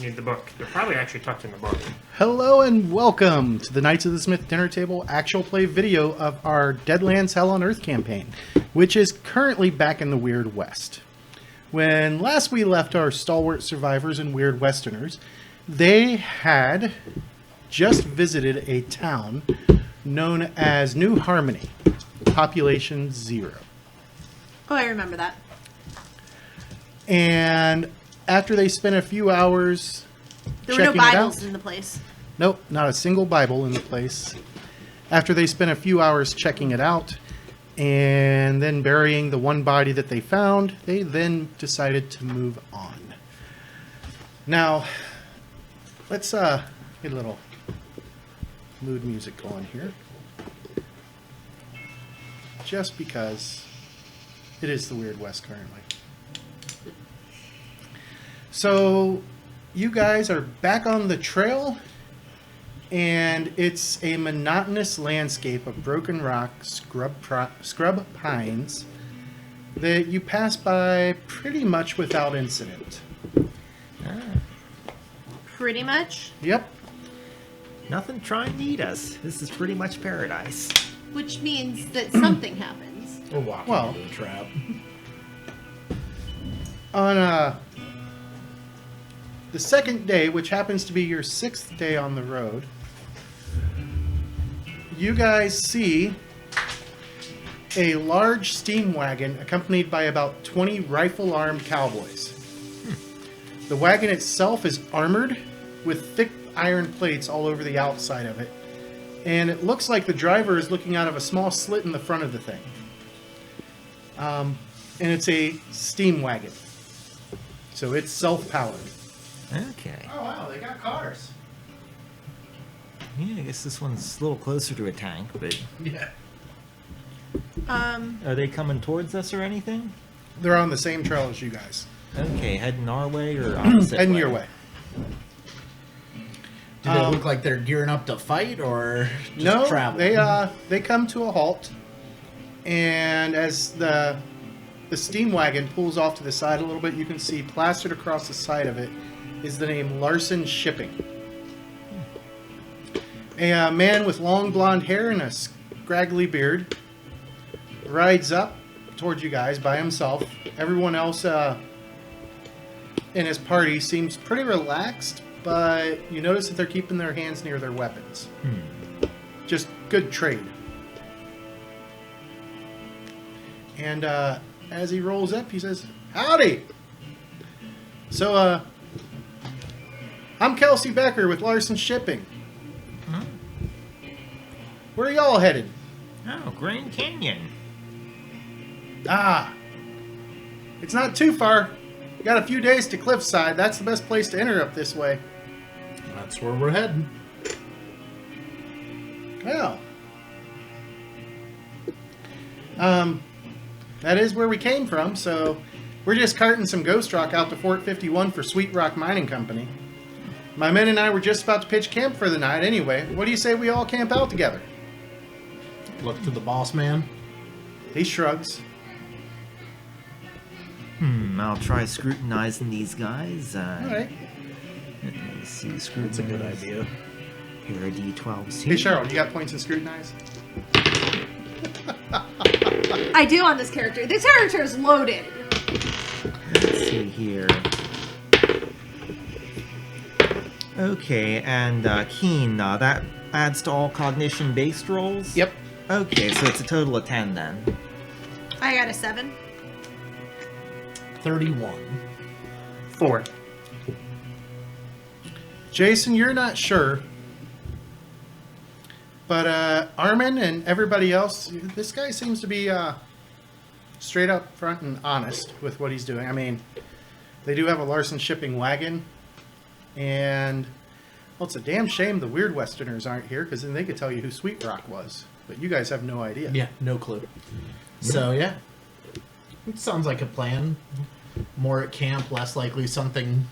need the book. They're probably actually tucked in the book. Hello and welcome to the Knights of the Smith Dinner Table actual play video of our Deadlands Hell on Earth campaign, which is currently back in the Weird West. When last we left our stalwart survivors and Weird Westerners, they had just visited a town known as New Harmony, population 0. Oh, I remember that. And after they spent a few hours There were no checking it Bibles out, in the place. nope, not a single Bible in the place. After they spent a few hours checking it out and then burying the one body that they found, they then decided to move on. Now, let's get a little mood music going here. Just because it is the Weird West currently. So, you guys are back on the trail, and it's a monotonous landscape of broken rock, scrub pines that you pass by pretty much without incident. Pretty much. Yep. Nothing trying to eat us. This is pretty much paradise. Which means that something happens. We're walking Well- into a trap. On the second day, which happens to be your 6th day on the road, you guys see a large steam wagon accompanied by about 20 rifle-armed cowboys. The wagon itself is armored with thick iron plates all over the outside of it, and it looks like the driver is looking out of a small slit in the front of the thing. And it's a steam wagon, so it's self-powered. Okay. Oh wow, they got cars. Yeah, I guess this one's a little closer to a tank, but Yeah. are they coming towards us or anything? They're on the same trail as you guys, Okay, heading our way or opposite heading your way. Do they look like they're gearing up to fight or just No, travel? they come to a halt, and as the steam wagon pulls off to the side a little bit, you can see plastered across the side of it is the name Larson Shipping. A man with long blonde hair and a scraggly beard rides up towards you guys by himself. Everyone else in his party seems pretty relaxed, but you notice that they're keeping their hands near their weapons. Just good trade. And as he rolls up, he says, "Howdy! So, I'm Kelsey Becker with Larson Shipping. Where are y'all headed?" Oh, Grand Canyon. "Ah, it's not too far. We got a few days to Cliffside. That's the best place to enter up this way." That's where we're heading. Well, that is where we came from, so we're just carting some ghost rock out to Fort 51 for Sweet Rock Mining Company. My men and I were just about to pitch camp for the night anyway. What do you say we all camp out together? Look to the boss man. He shrugs. I'll try scrutinizing these guys. All right. Let me see, That's scrutinize. a good idea. Here are D12s. Hey, Cheryl, you got points in scrutinize? I do on this character. This character is loaded. Let's see here. Okay, and Keen, that adds to all cognition-based rolls? Yep. Okay, so it's a total of 10 then. I got a 7. 31. 4. Jason, you're not sure. But Armin and everybody else, this guy seems to be straight up front and honest with what he's doing. I mean, they do have a Larson Shipping wagon. And, well, it's a damn shame the Weird Westerners aren't here, because then they could tell you who Sweet Rock was. But you guys have no idea. Yeah, no clue. So yeah, it sounds like a plan. More at camp, less likely something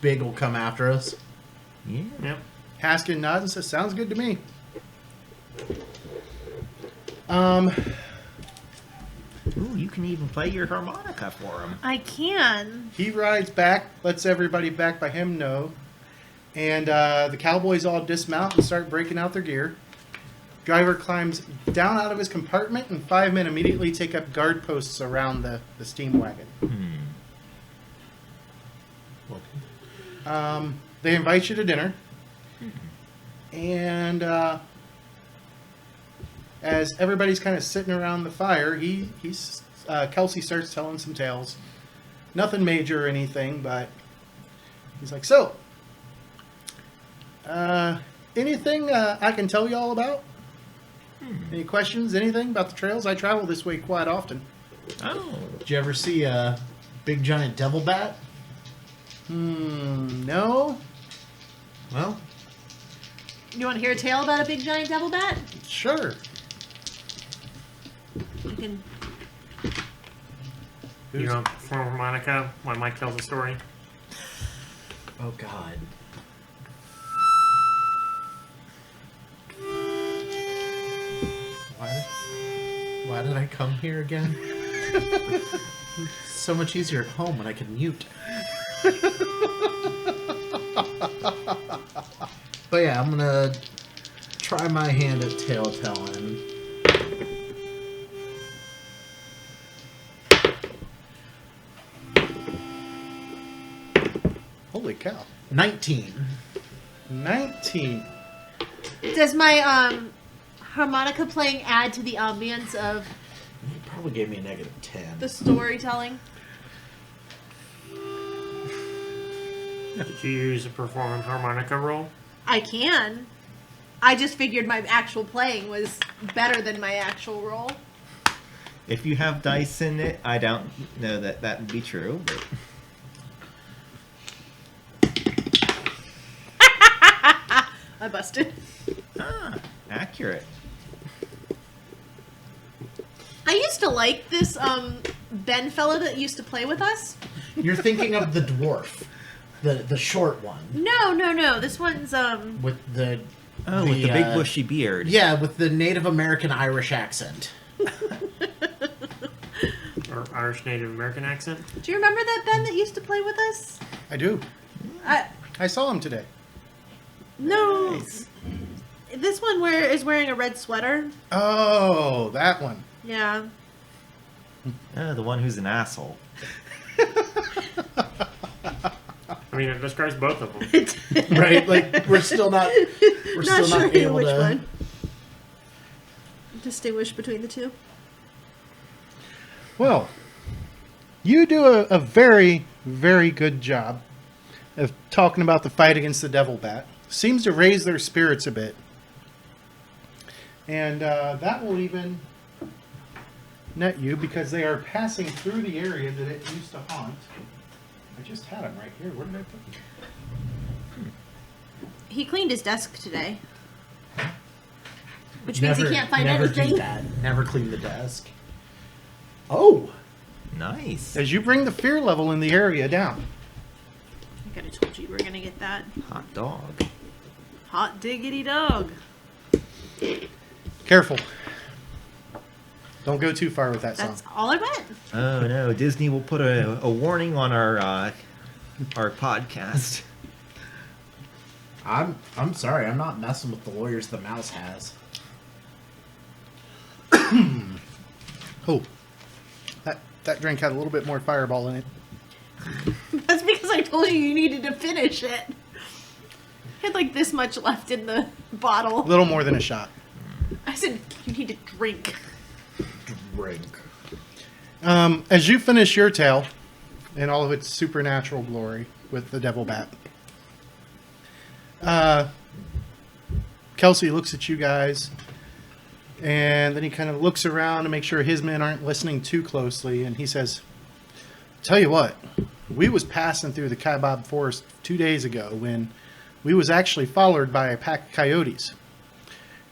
big will come after us. Yeah. Yep. Haskin nods and says, "Sounds good to me." Ooh, you can even play your harmonica for him. I can. He rides back, lets everybody back by him know, and the cowboys all dismount and start breaking out their gear. Driver climbs down out of his compartment, and 5 men immediately take up guard posts around the steam wagon. They invite you to dinner, and as everybody's kind of sitting around the fire, Kelsey starts telling some tales. Nothing major or anything, but he's like, "So, anything I can tell you all about? Any questions? Anything about the trails? I travel this way quite often." Oh. Did you ever see a big giant devil bat? No. Well, You want to hear a tale about a big giant devil bat? Sure. You can. You know, for harmonica, when Mike tells a story. oh god. Why did I come here again? It's so much easier at home when I can mute. But yeah, I'm gonna try my hand at tale telling. Holy cow. 19. 19. Does my harmonica playing add to the ambience of It probably gave me a negative 10. the storytelling? Did you use a performing harmonica roll? I can. I just figured my actual playing was better than my actual roll. If you have dice in it, I don't know that that would be true. But... I busted. accurate. I used to like this Ben fella that used to play with us. You're thinking of the dwarf. The short one. No. This one's With the... With the big bushy beard. Yeah, with the Native American Irish accent. Or Irish Native American accent? Do you remember that Ben that used to play with us? I do. I saw him today. No. Nice. This one is wearing a red sweater. Oh, that one. Yeah. The one who's an asshole. I mean, it describes both of them. Right? Like, we're still not Not sure able which to... one. Distinguish between the two. Well, you do a very, very good job of talking about the fight against the devil bat. Seems to raise their spirits a bit. And that will even net you because they are passing through the area that it used to haunt. I just had him right here. Where did I put him? He cleaned his desk today. Which means Never, he can't find never anything. do that. Never clean the desk. Oh! Nice. As you bring the fear level in the area down. I could have told you we were going to get that. Hot dog. Hot diggity dog. Careful. Don't go too far with that That's song. all I went. Oh no, Disney will put a warning on our podcast. I'm sorry, I'm not messing with the lawyers the mouse has. Oh, that drink had a little bit more fireball in it. That's because I told you needed to finish it. I had like this much left in the A bottle. little more than a shot. I said you need to drink. Drink. As you finish your tale in all of its supernatural glory with the devil bat, Kelsey looks at you guys, and then he kind of looks around to make sure his men aren't listening too closely, and he says, "Tell you what, we was passing through the Kaibab Forest 2 days ago when we was actually followed by a pack of coyotes.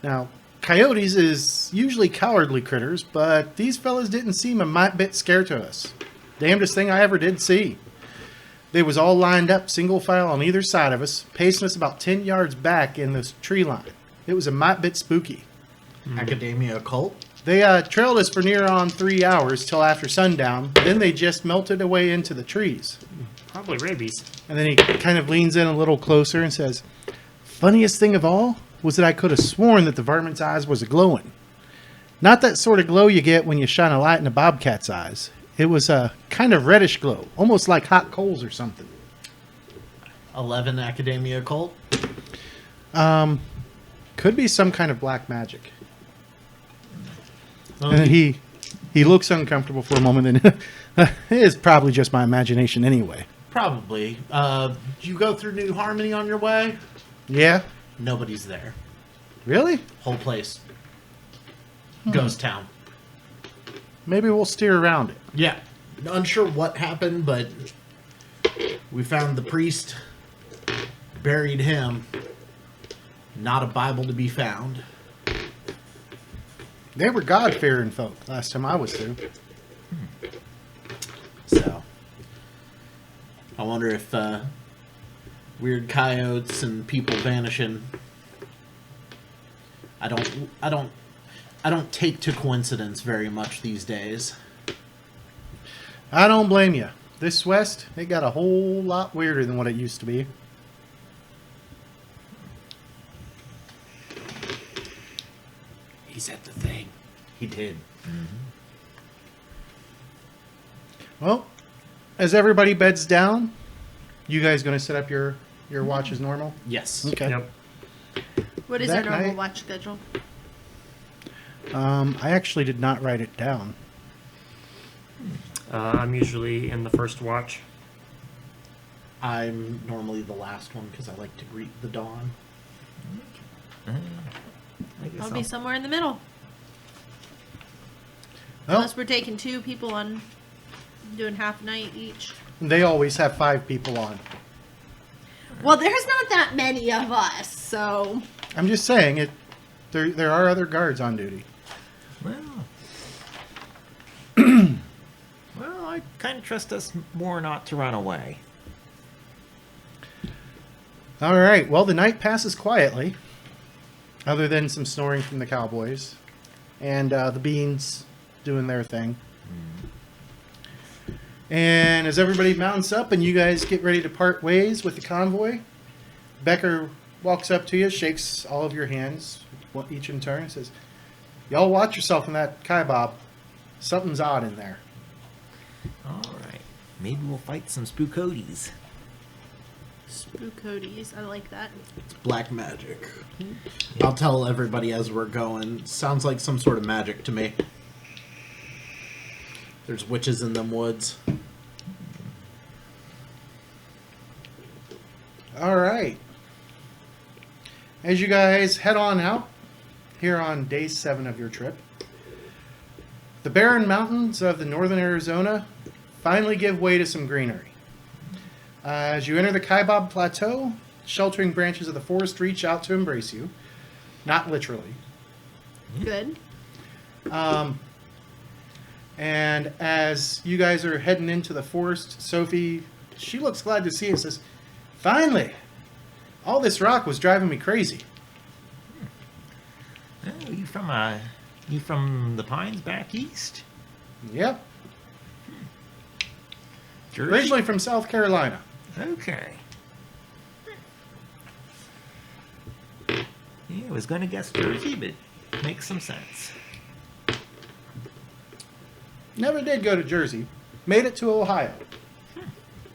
Now, coyotes is usually cowardly critters, but these fellas didn't seem a mite bit scared to us. Damnedest thing I ever did see. They was all lined up, single file on either side of us, pacing us about 10 yards back in this tree line. It was a mite bit spooky. Academia occult? They trailed us for near on 3 hours till after sundown. Then they just melted away into the trees. Probably rabies. And then he kind of leans in a little closer and says, "Funniest thing of all was that I could have sworn that the varmint's eyes was a-glowing. Not that sort of glow you get when you shine a light in a bobcat's eyes. It was a kind of reddish glow, almost like hot coals or something." 11 Academia Cult. Could be some kind of black magic. Oh, And then he looks uncomfortable for a moment, and it is probably just my imagination anyway. Probably. Do you go through New Harmony on your way? Yeah? Nobody's there. Really? Whole place. Ghost town. Maybe we'll steer around it. Yeah. Unsure what happened, but we found the priest, buried him. Not a Bible to be found. They were God-fearing folk last time I was through. So, I wonder if weird coyotes and people vanishing. I don't take to coincidence very much these days. I don't blame you. This West, it got a whole lot weirder than what it used to be. He said the thing. He did. Well, as everybody beds down, you guys going to set up your watch as normal? Yes. Okay. Yep. What is That our normal night- watch schedule? I actually did not write it down. I'm usually in the first watch. I'm normally the last one because I like to greet the dawn. I guess I'll be somewhere in the middle. Well, Unless we're taking 2 people on doing half night each. they always have 5 people on. Well, there's not that many of us, so I'm just saying it. There are other guards on duty. Well, well, I kind of trust us more not to run away. All right. Well, the night passes quietly, other than some snoring from the cowboys and the beans doing their thing. And as everybody mounts up and you guys get ready to part ways with the convoy, Becker walks up to you, shakes all of your hands, each in turn, and says, "Y'all watch yourself in that kaibob. Something's odd in there." All right, maybe we'll fight some spookoties. Spookoties. I like that. It's black magic. I'll tell everybody as we're going. Sounds like some sort of magic to me. There's witches in them woods. All right. As you guys head on out, here on day 7 of your trip, the barren mountains of the northern Arizona finally give way to some greenery. As you enter the Kaibob Plateau, sheltering branches of the forest reach out to embrace you. Not literally. Good. And as you guys are heading into the forest, Sophie, she looks glad to see it and says, "Finally! All this rock was driving me crazy." Oh, you from the pines back east? Yep. Jersey? Originally from South Carolina. Okay. Yeah, I was gonna guess Jersey, but makes some sense. Never did go to Jersey. Made it to Ohio.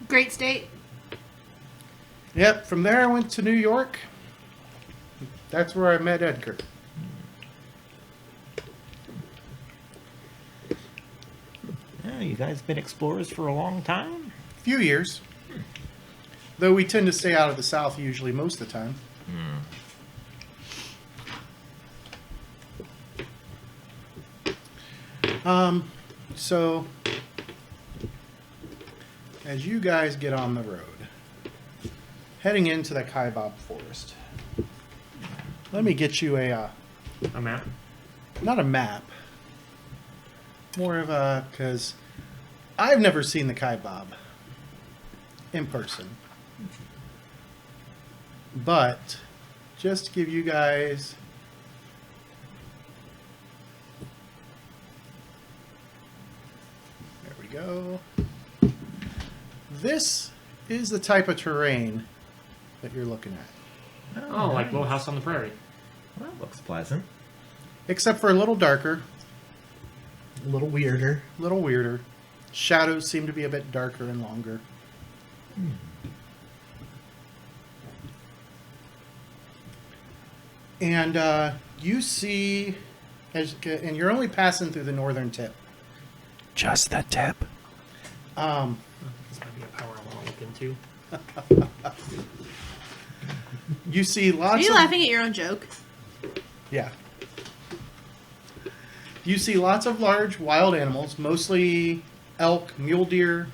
Great state. Yep, from there I went to New York. That's where I met Edgar. Oh, you guys been explorers for a long time? Few years. Though we tend to stay out of the South usually most of the time. So, as you guys get on the road, heading into the Kaibob Forest, let me get you a, A map. not a map, more of a, because I've never seen the Kaibob in person. But, just to give you guys go. This is the type of terrain that you're looking at. Oh, like Little House on the Prairie. Well, that looks pleasant. Except for a little darker, A little weirder. a little weirder. Shadows seem to be a bit darker and longer. And you see, and you're only passing through the northern tip. Just the tip. This might be a power I want to look into. You see Are lots you of laughing at your own joke? yeah. You see lots of large wild animals, mostly elk, mule deer,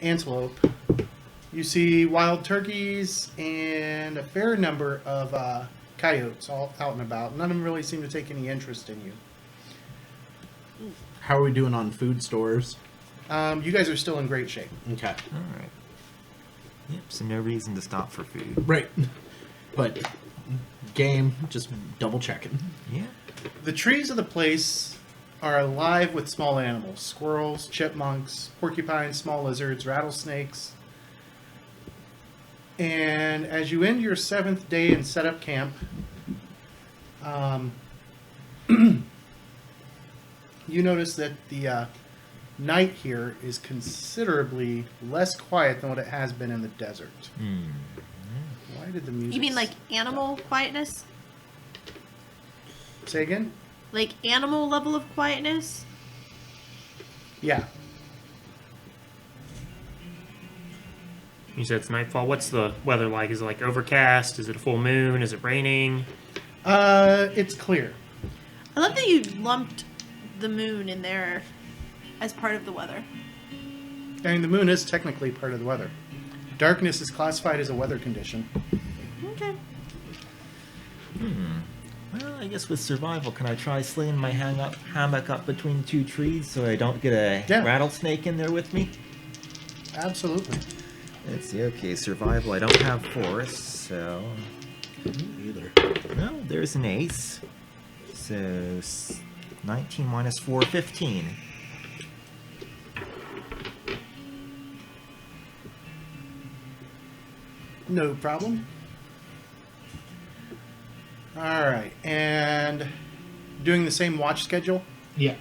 antelope. You see wild turkeys and a fair number of coyotes all out and about. None of them really seem to take any interest in you. How are we doing on food stores? You guys are still in great shape. Okay. All right. Yep, so no reason to stop for food. Right. But game, just double checking. Yeah. The trees of the place are alive with small animals: squirrels, chipmunks, porcupines, small lizards, rattlesnakes. And as you end your 7th day and set up camp, you notice that the night here is considerably less quiet than what it has been in the desert. Why did the music... You mean like animal quietness? Say again? Like animal level of quietness? Yeah. You said it's nightfall. What's the weather like? Is it like overcast? Is it a full moon? Is it raining? It's clear. I love that you lumped the moon in there as part of the weather. I mean, the moon is technically part of the weather. Darkness is classified as a weather condition. Okay. Well, I guess with survival, can I try slinging my hammock up between 2 trees so I don't get a Yeah. rattlesnake in there with me? Absolutely. Let's see. Okay, survival. I don't have force, so Me either. no. There's an ace. So 19 minus 4, 15. No problem. All right, and doing the same watch schedule. Yeah.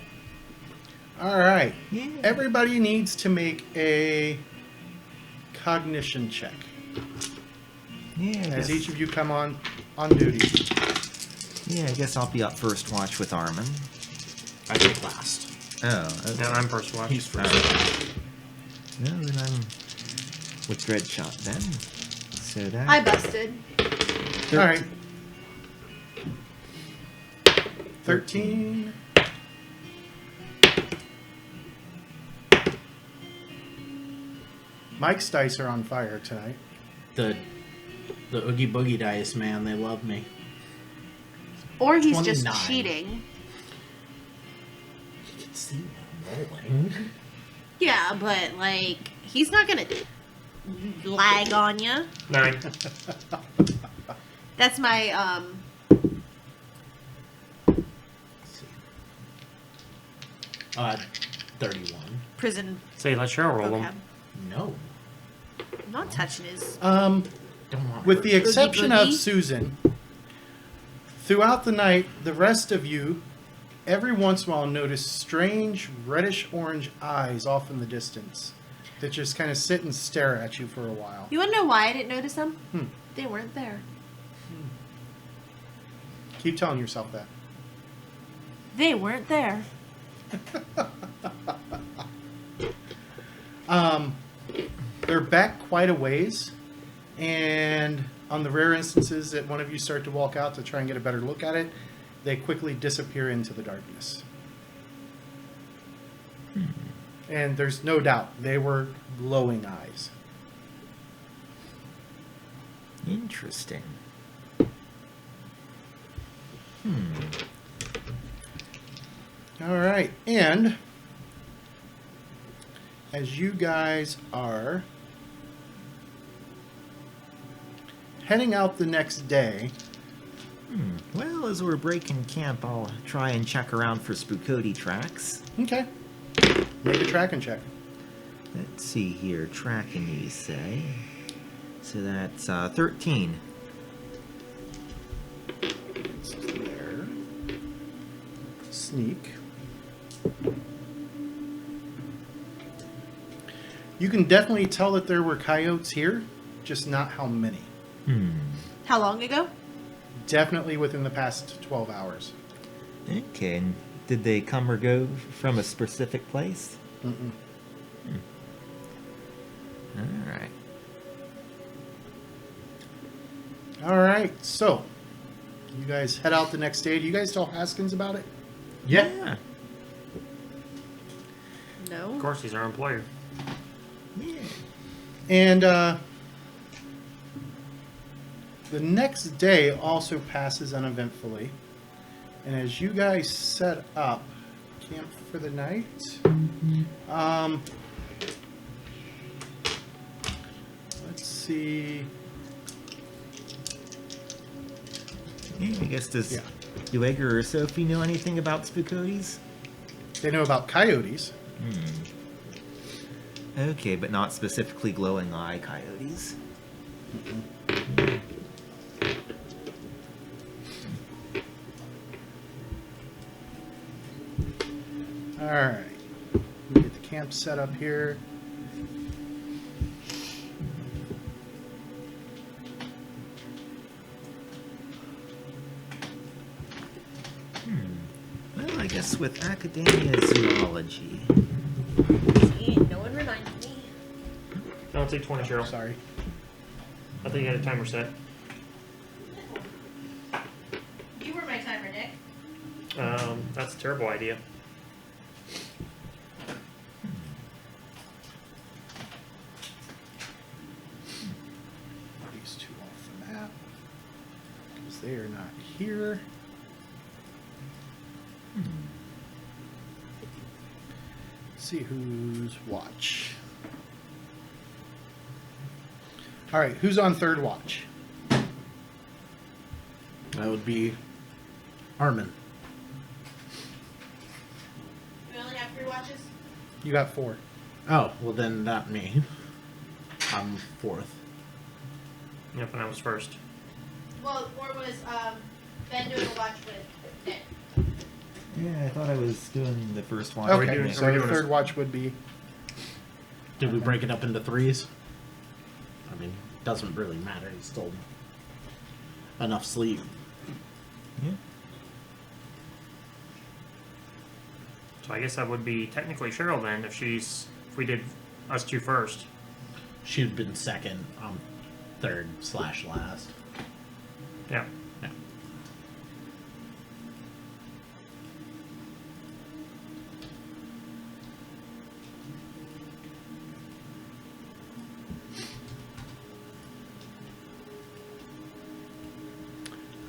All right. Yeah. Everybody needs to make a cognition check Yeah. I as guess, each of you come on duty. yeah. I guess I'll be up first watch with Armin. I think last. Oh. Okay. No, I'm first watch. He's first. No, then I'm with Dreadshot then. So that. I busted. All right. 13. Mike's dice are on fire tonight. The Oogie Boogie dice, man, they love me. Or he's 29. just cheating. You can see them rolling. Yeah, but like he's not gonna lag on you. 9. That's my Let's see. 31. prison Say, let Cheryl roll vocab. them. No. I'm not touching his. Don't want With her. the exception of boogie. Susan, throughout the night, the rest of you, every once in a while, notice strange reddish-orange eyes off in the distance that just kind of sit and stare at you for a while. You want to know why I didn't notice them? Hmm. They weren't there. Keep telling yourself that. They weren't there. They're back quite a ways, and on the rare instances that one of you start to walk out to try and get a better look at it, they quickly disappear into the darkness. And there's no doubt they were glowing eyes. Interesting. All right, and as you guys are heading out the next day, Well, as we're breaking camp, I'll try and check around for Spookody tracks. okay, make a tracking check. Let's see here. Tracking, you say. So that's 13. It's there. Sneak. You can definitely tell that there were coyotes here, just not how many. How long ago? Definitely within the past 12 hours. Okay, and did they come or go from a specific place? Mm-mm. Alright. All right, so you guys head out the next day. Do you guys tell Haskins about it? Yeah. No. Of course, he's our employer. Yeah. And the next day also passes uneventfully. And as you guys set up camp for the night, let's see. Yeah, I guess Yeah. do Edgar or Sophie know anything about spookotes? They know about coyotes. Okay, but not specifically glowing eye coyotes. All right. We get the camp set up here. Well, I guess with academia zoology. See, no one reminded me. Don't take 20, Cheryl. Sorry. I think you had a timer set. You were my timer, Nick. That's a terrible idea. These two off the map because they are not here. Let's see who's watch. All right, who's on third watch? That would be Armin. We only have 3 watches? You got 4. Oh, well then not me. I'm fourth. Yep, and I was first. Well, or was Ben doing a watch with Nick? Yeah, I thought I was doing the first one. Okay, doing- so are we doing third a- watch would be. Did we break it up into threes? I mean, doesn't really matter. He's still enough sleep. Yeah. So I guess that would be technically Cheryl then, if we did us two first. She'd been second. Third / last. Yeah. Yeah.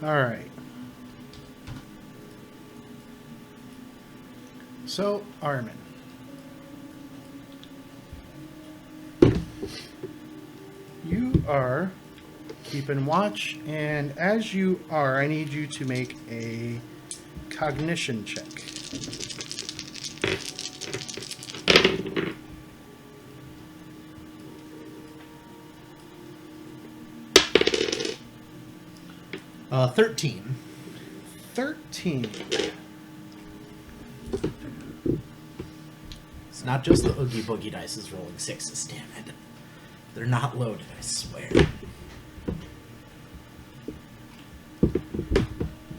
All right. So, Armin. You are keeping watch, and as you are, I need you to make a cognition check. Uh, 13. 13. It's not just the Oogie Boogie dice is rolling 6s, damn it. They're not loaded, I swear.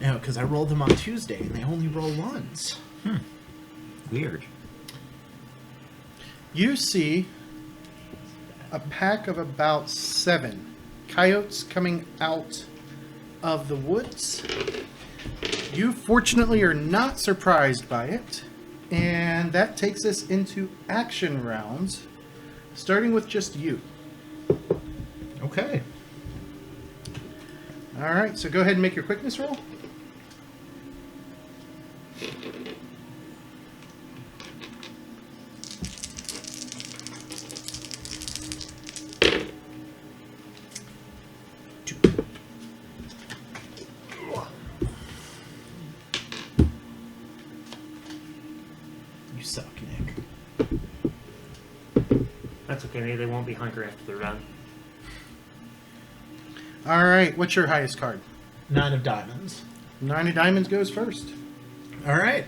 No, because I rolled them on Tuesday and they only roll ones. Weird. You see a pack of about 7 coyotes coming out of the woods. You fortunately are not surprised by it, and that takes us into action rounds, starting with just you. Okay. All right, so go ahead and make your quickness roll. You suck, Nick. That's okay. Maybe they won't be hungry after they're done. All right, what's your highest card? 9 of diamonds. 9 of diamonds goes first. All right.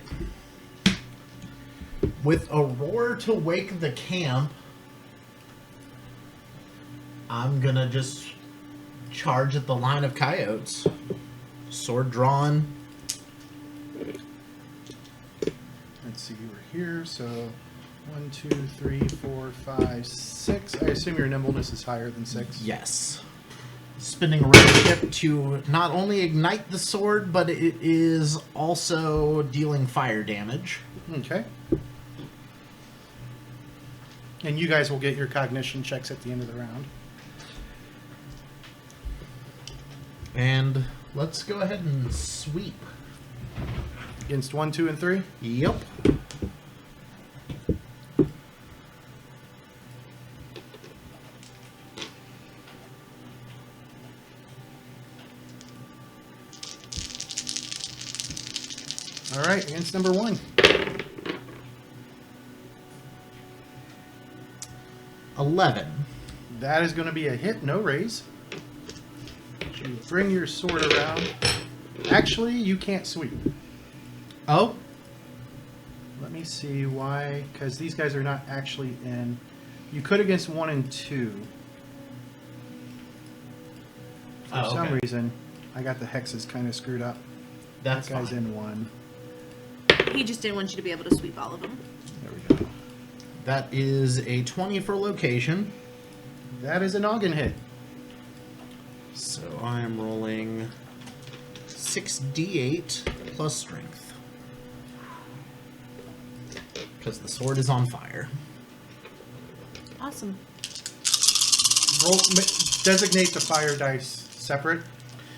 With a roar to wake the camp, I'm gonna just charge at the line of coyotes. Sword drawn. Let's see, you were here, so 1, 2, 3, 4, 5, 6. I assume your nimbleness is higher than 6. Yes. Spinning a red chip to not only ignite the sword, but it is also dealing fire damage. Okay. And you guys will get your cognition checks at the end of the round. And let's go ahead and sweep. Against 1, 2, and 3? Yep. All right, against number 1. 11. That is going to be a hit, no raise. You bring your sword around. Actually, you can't sweep. Oh, Let me see why, because these guys are not actually in. You could against 1 and 2. For Oh, some okay. reason, I got the hexes kind of screwed up. that's That guy's fine. in 1. He just didn't want you to be able to sweep all of them. There we go. That is a 20 for location. That is a noggin hit. So I am rolling 6d8 plus strength. Because the sword is on fire. Awesome. Designate the fire dice separate,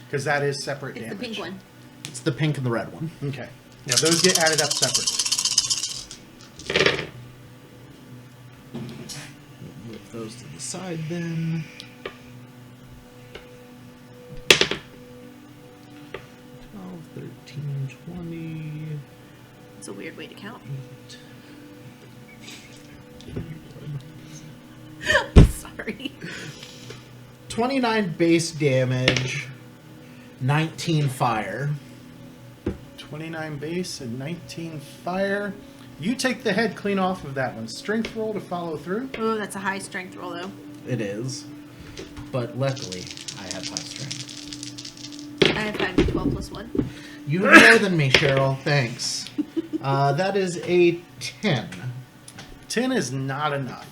because that is separate It's damage. the pink one. It's the pink and the red one. Okay. Yeah, those get added up separate. Move those to the side then. 12, 13, 20. It's a weird way to count. 8. Sorry. 29 base damage, 19 fire. 29 base and 19 fire. You take the head clean off of that one. Strength roll to follow through. Oh, that's a high strength roll, though. It is. But luckily, I have high strength. I have 5d12 plus 1. You have more than me, Cheryl. Thanks. That is a 10. 10 is not enough.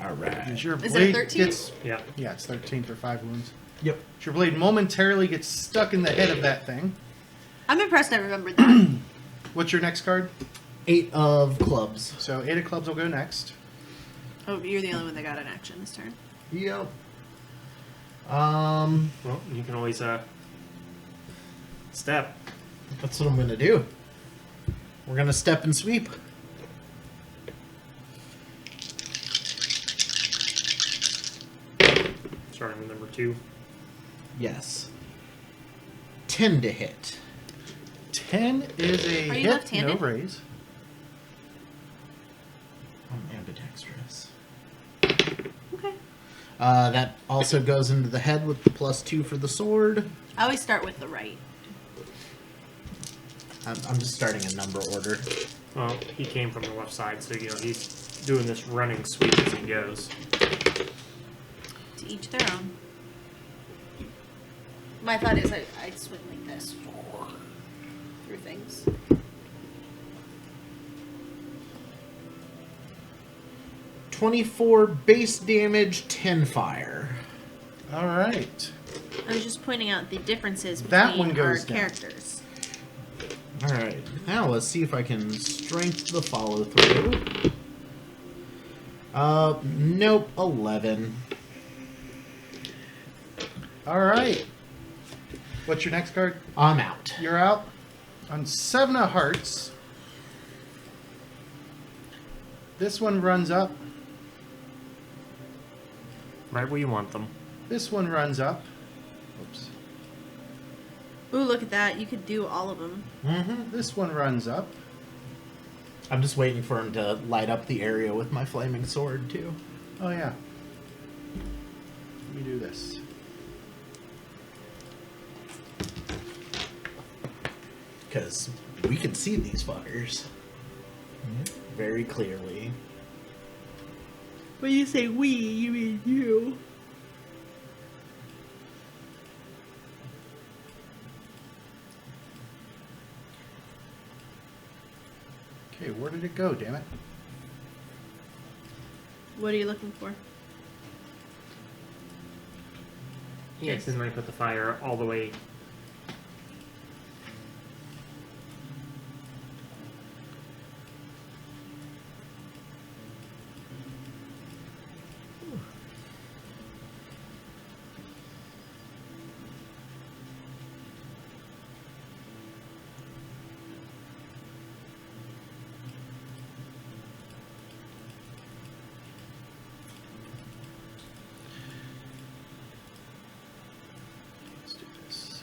All right. As your Is it a blade 13? gets, Yeah. yeah, it's 13 for 5 wounds. Yep. As your blade momentarily gets stuck in the head of that thing. I'm impressed I remembered that. What's your next card? 8 of clubs. So 8 of clubs will go next. Oh, you're the only one that got an action this turn. Yep. Well, you can always step. That's what I'm gonna do. We're gonna step and sweep. Starting with number 2. Yes. 10 to hit. 10 is a Are you hit, left-handed? no raise. I'm ambidextrous. Okay. That also goes into the head with the +2 for the sword. I always start with the right. I'm just starting a number order. Well, he came from the left side, so he's doing this running sweep as he goes. To each their own. My thought is I'd swing like this. Through things. $24 base damage, 10 fire. All right. I was just pointing out the differences That between one goes our down. characters. Alright, now let's see if I can strength the follow through. Nope, 11. All right. What's your next card? I'm out. You're out. On 7 of hearts. This one runs up. Right where you want them. This one runs up. Oops. Ooh, look at that. You could do all of them. Mm-hmm. This one runs up. I'm just waiting for him to light up the area with my flaming sword, too. Oh, yeah. Let me do this. Because we can see these fuckers very clearly. When you say we, you mean you. Okay, where did it go, damn it? What are you looking for? He accidentally put the fire all the way. Let's do this.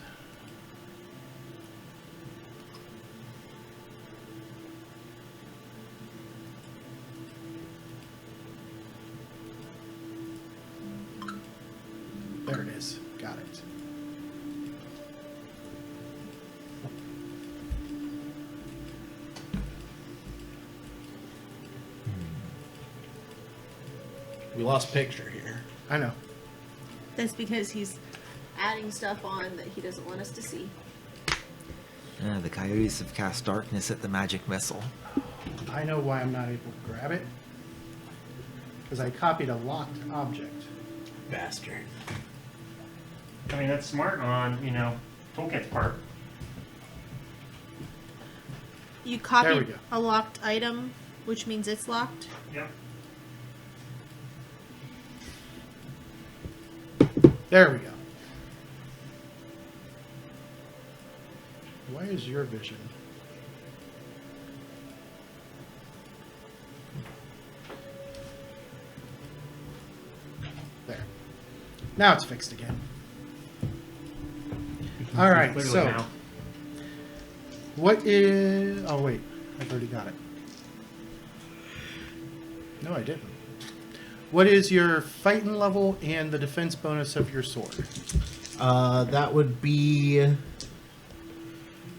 There it is. Got it. We lost picture here. I know. That's because he's adding stuff on that he doesn't want us to see. The Coyotes have cast darkness at the magic missile. I know why I'm not able to grab it. Because I copied a locked object. Bastard. I mean, that's smart on, Toolkit's part. You There we copied go. a locked item, which means it's locked. Yep. There we go. Why is your vision? There. Now it's fixed again. All right, Clearly so now. what is... Oh, wait. I've already got it. No, I didn't. What is your fighting level and the defense bonus of your sword? That would be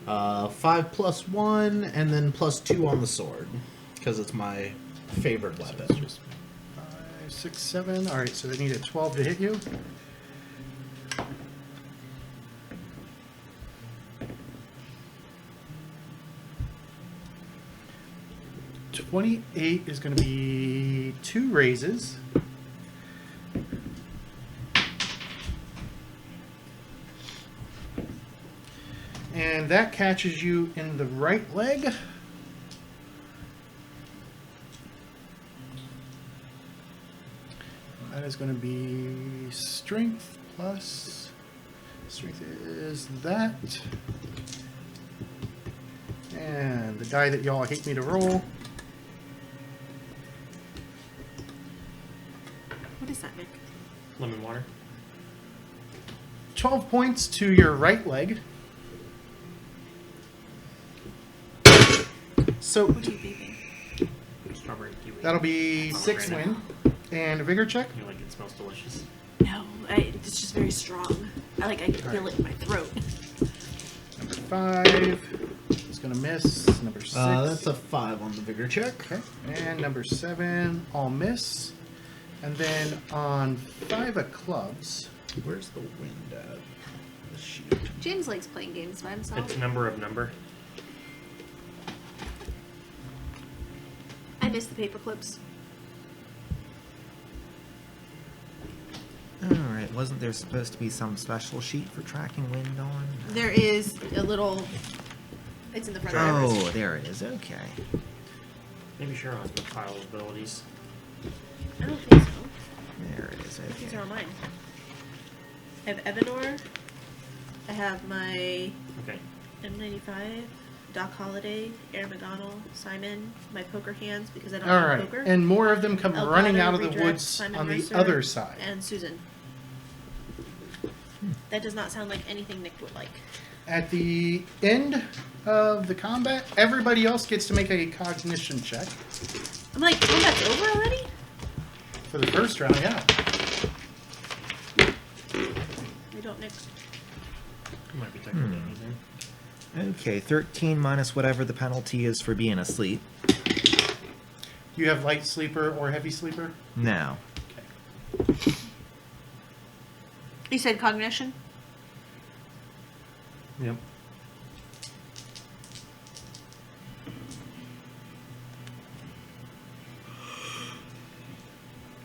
5 + 1, and then +2 on the sword, because it's my favorite So weapon. it's just 5, 6, 7. All right, so they need a 12 to hit you. $28 is going to be 2 raises. And that catches you in the right leg. That is going to be strength plus. Strength is that. And the die that y'all hate me to roll. What is that, Nick? Lemon water. 12 points to your right leg. So What are you beeping? Strawberry kiwi. that'll be Oh, 6 right win. And a vigor check. You're like, it smells delicious. No, it's just very strong. I can feel it in my throat. Number 5 is going to miss. Number 6. That's a 5 on the vigor check. Okay. And number 7, all miss. And then on 5 of clubs. Where's the wind at? The shield. James likes playing games by himself. It's number of number. I miss the paper clips. Alright, wasn't there supposed to be some special sheet for tracking wind on? There is a little. It's in the front. of Oh, there it is. Okay. Maybe sure on the pile of abilities. I don't think so. There it is. These Okay. are all mine. I have Evanor. I have my Okay. M95, Doc Holliday, Aaron McDonald, Simon, my poker hands because I don't All have right. poker. And more of them come Elgato, running out of the Redirect, woods Simon on the Mercer, other side. And Susan. That does not sound like anything Nick would like. At the end of the combat, everybody else gets to make a cognition check. I'm like, oh, that's over already? For the first round, yeah. We don't next. You might be technical damage there. Okay, 13 minus whatever the penalty is for being asleep. You have light sleeper or heavy sleeper? No. You said cognition? Yep.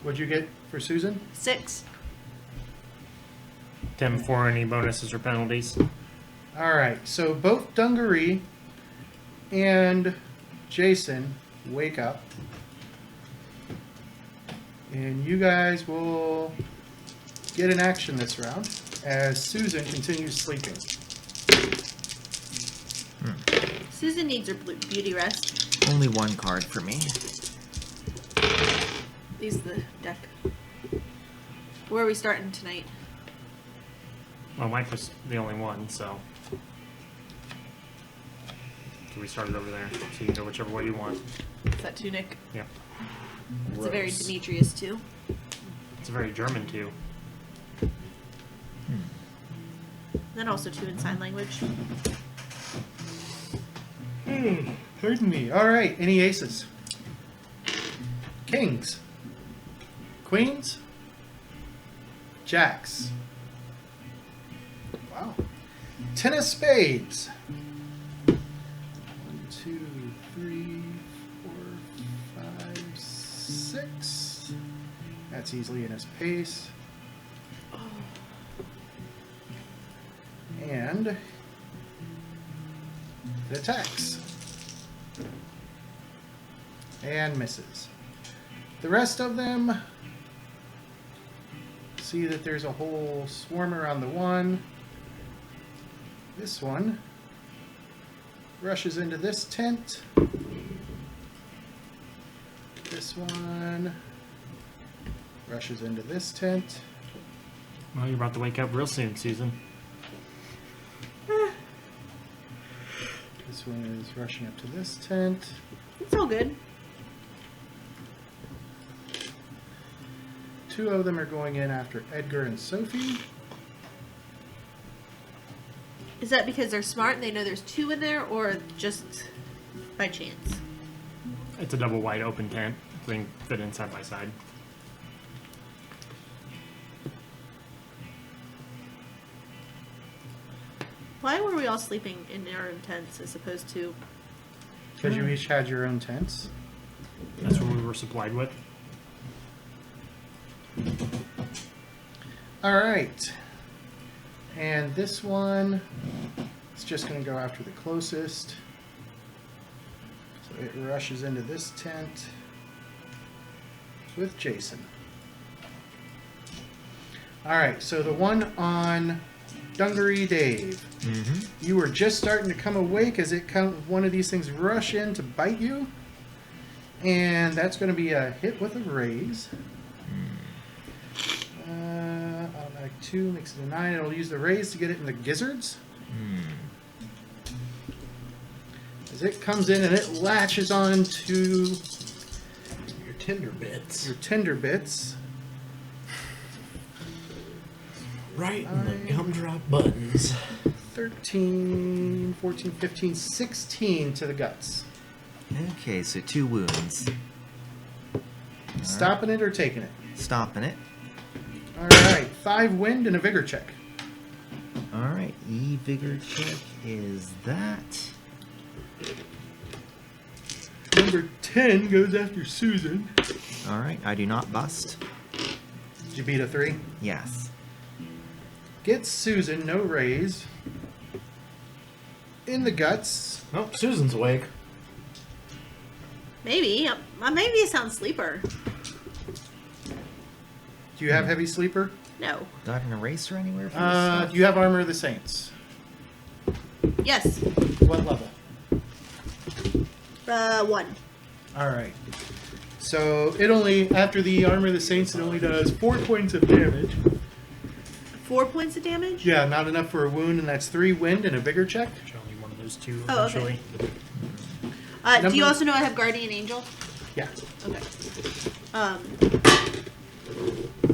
What'd you get for Susan? 6. 10 for any bonuses or penalties. All right, so both Dungaree and Jason wake up. And you guys will get an action this round as Susan continues sleeping. Susan needs her beauty rest. Only one card for me. Use the deck. Where are we starting tonight? Well, Mike was the only one, so. So we started over there. So you can go whichever way you want. Is that tunic? Yep. It's a very Gross. Demetrius too. It's a very German too. Then also 2 in sign language. Pardon me. All right, any aces? Kings. Queens. Jacks. Wow. 10 of spades. 1, 2, 3, 4, 5, 6. That's easily in his pace. And it attacks. And misses. The rest of them see that there's a whole swarm around the one. This one rushes into this tent. This one rushes into this tent. Well, you're about to wake up real soon, Susan. This one is rushing up to this tent. It's all good. 2 of them are going in after Edgar and Sophie. Is that because they're smart and they know there's 2 in there, or just by chance? It's a double wide open tent. So they can fit in side by side. Why were we all sleeping in our own tents as opposed to... Because you each had your own tents. That's what we were supplied with. All right. And this one is just going to go after the closest. So it rushes into this tent with Jason. All right, so the one on Dungaree Dave. You were just starting to come awake as one of these things rush in to bite you. And that's going to be a hit with a raise. Automatic 2 makes it a 9. It'll use the raise to get it in the gizzards. As it comes in and it latches on to Your Tinder bits. your tender bits. Right in the gumdrop buttons. 13, 14, 15, 16 to the guts. Okay, so 2 wounds. Stopping it or taking it? Stopping it. All right, 5 wind and a vigor check. Alright, E-Vigor check is that. Number 10 goes after Susan. Alright, I do not bust. Did you beat a 3? Yes. Gets Susan, no raise. In the guts. Oh, Susan's awake. Maybe. Maybe a sound sleeper. Do you have heavy sleeper? No. Do I have an eraser anywhere for this stuff? You have armor of the saints. Yes. What level? 1. All right. So it only, after the armor of the saints, it only does 4 points of damage. 4 points of damage? Yeah, not enough for a wound, and that's 3 wind and a vigor check. I'll need one of those two Oh, okay. eventually. Do you Number- also know I have Guardian Angel? Yeah. Okay.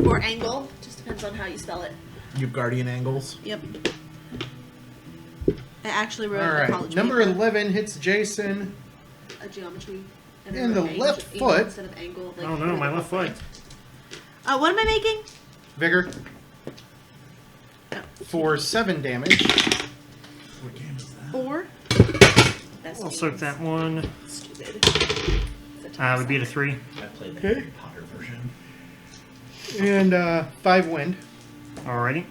Or angle. Just depends on how you spell it. You have guardian angles. Yep. I actually wrote All a right. college Number paper, 11 hits Jason. a geometry. And I In wrote the angle- left angle foot. Instead of angle. Like, Oh no, my left foot. What am I making? Vigor Oh. for 7 damage. What game is that? 4. That's I'll soak that one. stupid. Would be a 3. I played the Harry Potter version. And 5 wind. Alrighty.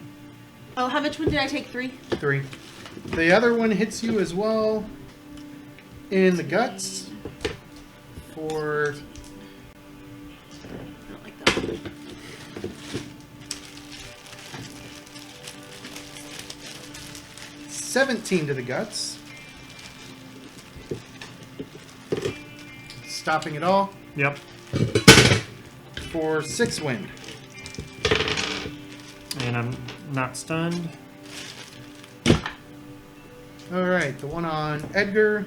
Oh, how much one did I take? 3? 3. The other one hits you as well in the guts for I don't like that one. $17 to the guts. Stopping it all Yep. for 6 wind. And I'm not stunned. Alright, the one on Edgar.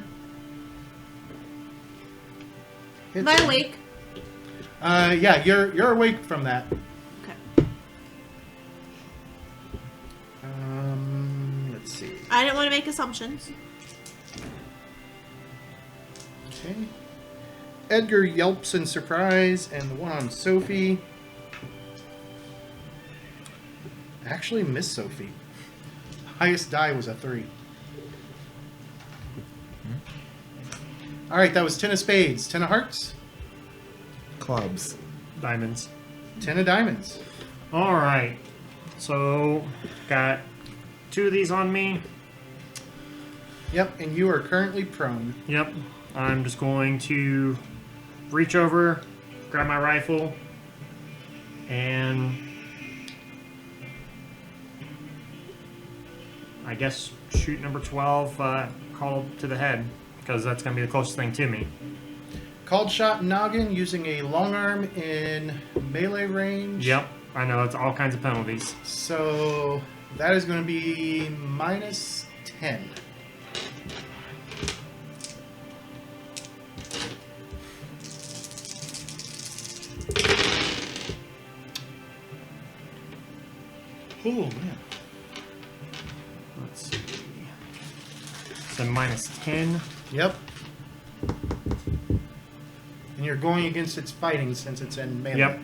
Am I awake? Yeah, you're awake from that. Okay. Let's see. I didn't want to make assumptions. Okay. Edgar yelps in surprise, and the one on Sophie. Actually missed Sophie. Highest die was a 3. Alright, that was 10 of spades. 10 of hearts, Clubs. Diamonds. 10 of diamonds. Alright. So, got 2 of these on me. Yep, and you are currently prone. Yep. I'm just going to reach over, grab my rifle, and I guess shoot number 12 called to the head, because that's going to be the closest thing to me. Called shot noggin using a long arm in melee range. Yep. I know, it's all kinds of penalties. So that is going to be minus 10. Oh, man. Let's see. So minus 10. Yep. And you're going against its fighting since it's in melee. Yep.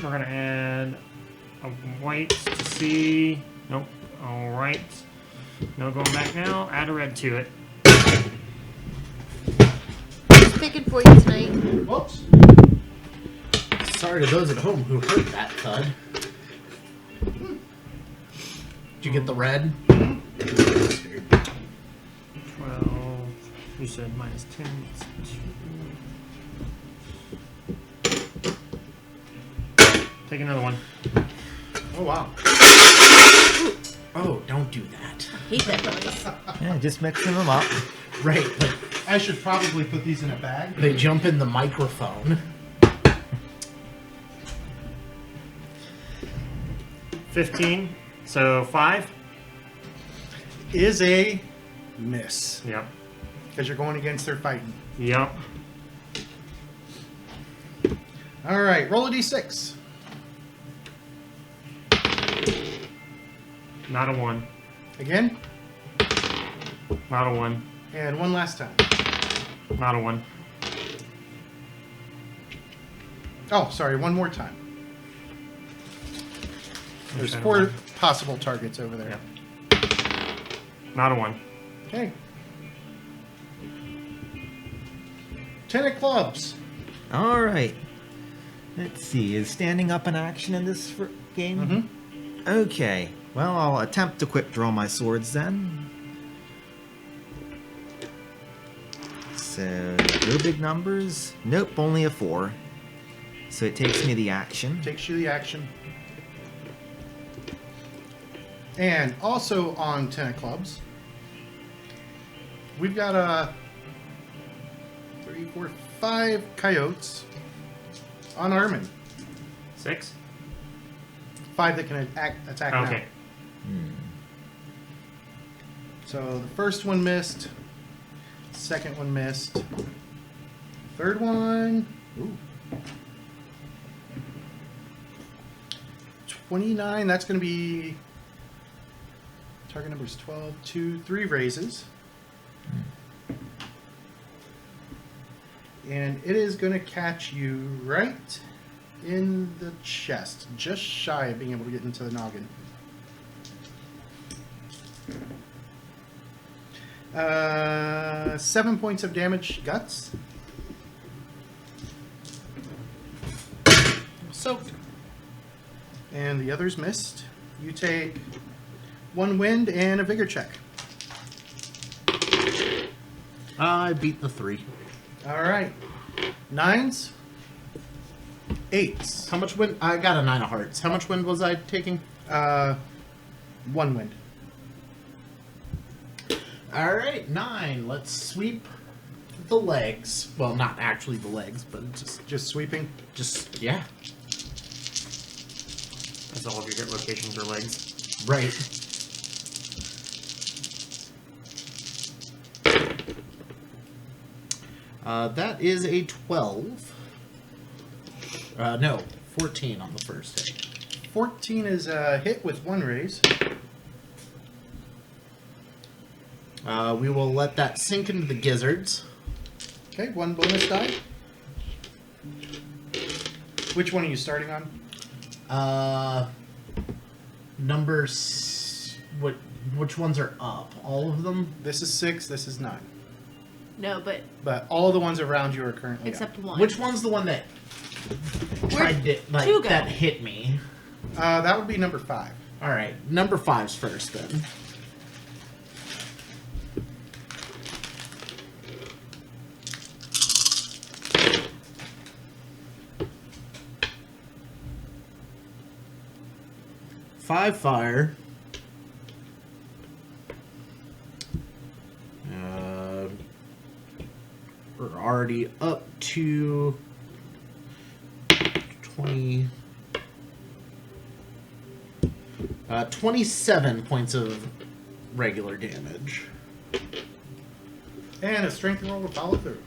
We're going to add a white to see. Nope. Alright. No going back now. Add a red to it. Just picking for you tonight. Whoops. Sorry to those at home who heard that thud. Did you get the red? 12. You said minus 10. It's 2. Take another one. Oh, wow. Oh, don't do that. I hate that noise. Yeah, just mixing them up. Right, like I should probably put these in a bag. they jump in the microphone. 15. So 5. Is a miss. Yep. Because you're going against their fighting. Yep. Alright, roll a d6. Not a 1. Again. Not a 1. And one last time. Not a 1. Oh, sorry, one more time. There's Okay. 4 possible targets over there. Yep. Not a 1. Okay. 10 of clubs. All right. Let's see. Is standing up an action in this game? Mm-hmm. Okay. Well, I'll attempt to quick draw my swords then. So, no big numbers. Nope, only a 4. So it takes me the action. Takes you the action. And also on 10 of clubs, we've got 3, 4, 5 coyotes on Armin. 6. 5 that can attack now. Okay. So the first one missed, second one missed, third one, ooh. 29. That's going to be target number is 12, 2, 3 raises. And it is going to catch you right in the chest, just shy of being able to get into the noggin. 7 points of damage, guts. Soaked. And the others missed. You take 1 wind and a vigor check. I beat the 3. All right. 9s. 8s. How much wind? I got a 9 of hearts. How much wind was I taking? 1 wind. All right, 9. Let's sweep the legs. Well, not actually the legs, but Just sweeping. yeah. That's all of your hit locations are legs. Right. That is a 12. No, 14 on the first hit. 14 is a hit with 1 raise. We will let that sink into the gizzards. Okay, 1 bonus die. Which one are you starting on? Which ones are up? All of them? This is 6, this is 9. No, but But all the ones around you are currently except one. Which one's the one that tried to, like, two go? that hit me? up. That would be number 5. All right, number 5's first then. Five fire. We're already up to 20. 27 points of regular damage. And a strength roll will follow through.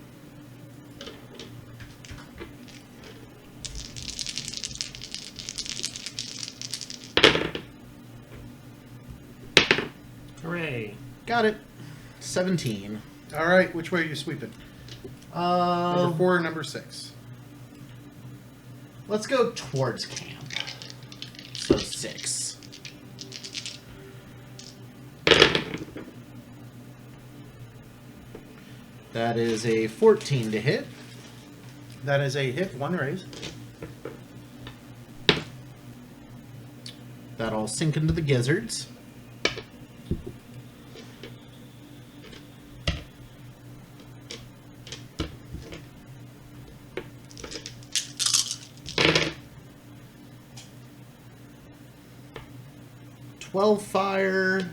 Hooray. Got it. 17. All right, which way are you sweeping? Number 4 or number 6? Let's go towards camp. So 6. That is a 14 to hit. That is a hit, 1 raise. That'll sink into the gizzards. Fire.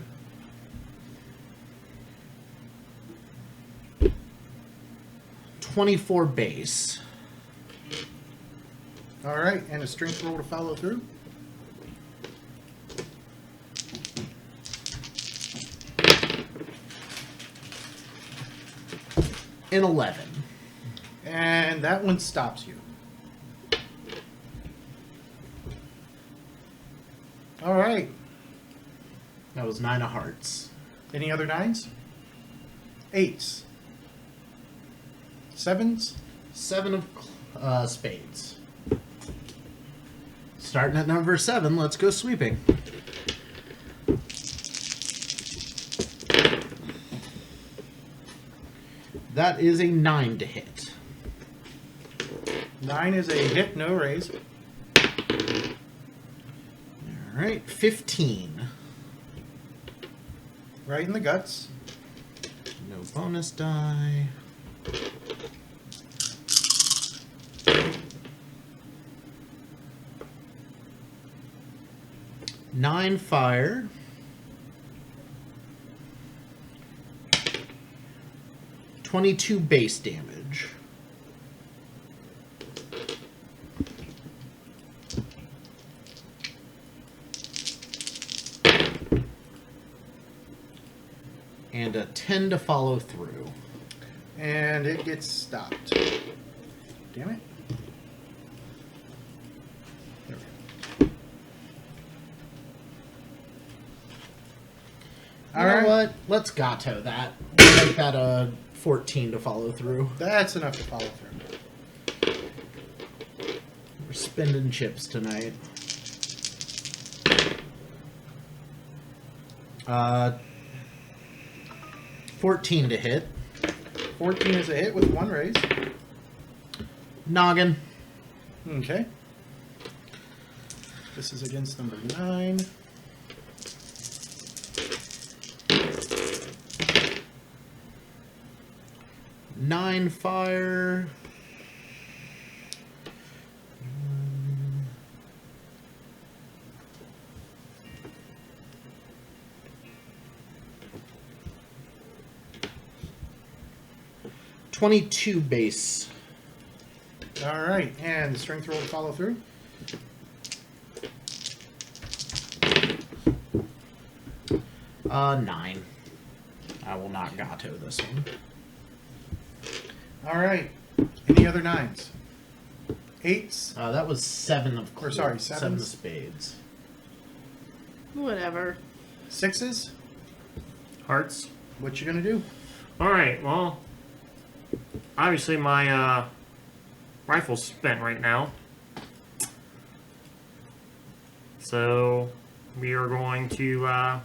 .24 base. All right, and a strength roll to follow through. An 11. And that one stops you. All right. That was 9 of hearts. Any other 9s? 8s? 7s? 7 of spades. Starting at number 7, let's go sweeping. That is a 9 to hit. 9 is a hit, no raise. Alright, 15. Right in the guts. No bonus die. Nine fire. 22 base damage. And a 10 to follow through. And it gets stopped. Damn it. There we go. know right. what? Let's Gato that. Make that a 14 to follow through. That's enough to follow through. We're spending chips tonight. 14 to hit. 14 is a hit with 1 raise. Noggin. Okay. This is against number 9. Nine fire. $22 base. All right, and the strength roll to follow through. Nine. I will not Gato this one. All right. Any other 9s? 8s? That was 7 of Or sorry, seven of sevens. spades. Whatever. 6s? Hearts. What you gonna do? All right. Well, obviously my rifle's spent right now, so we are going to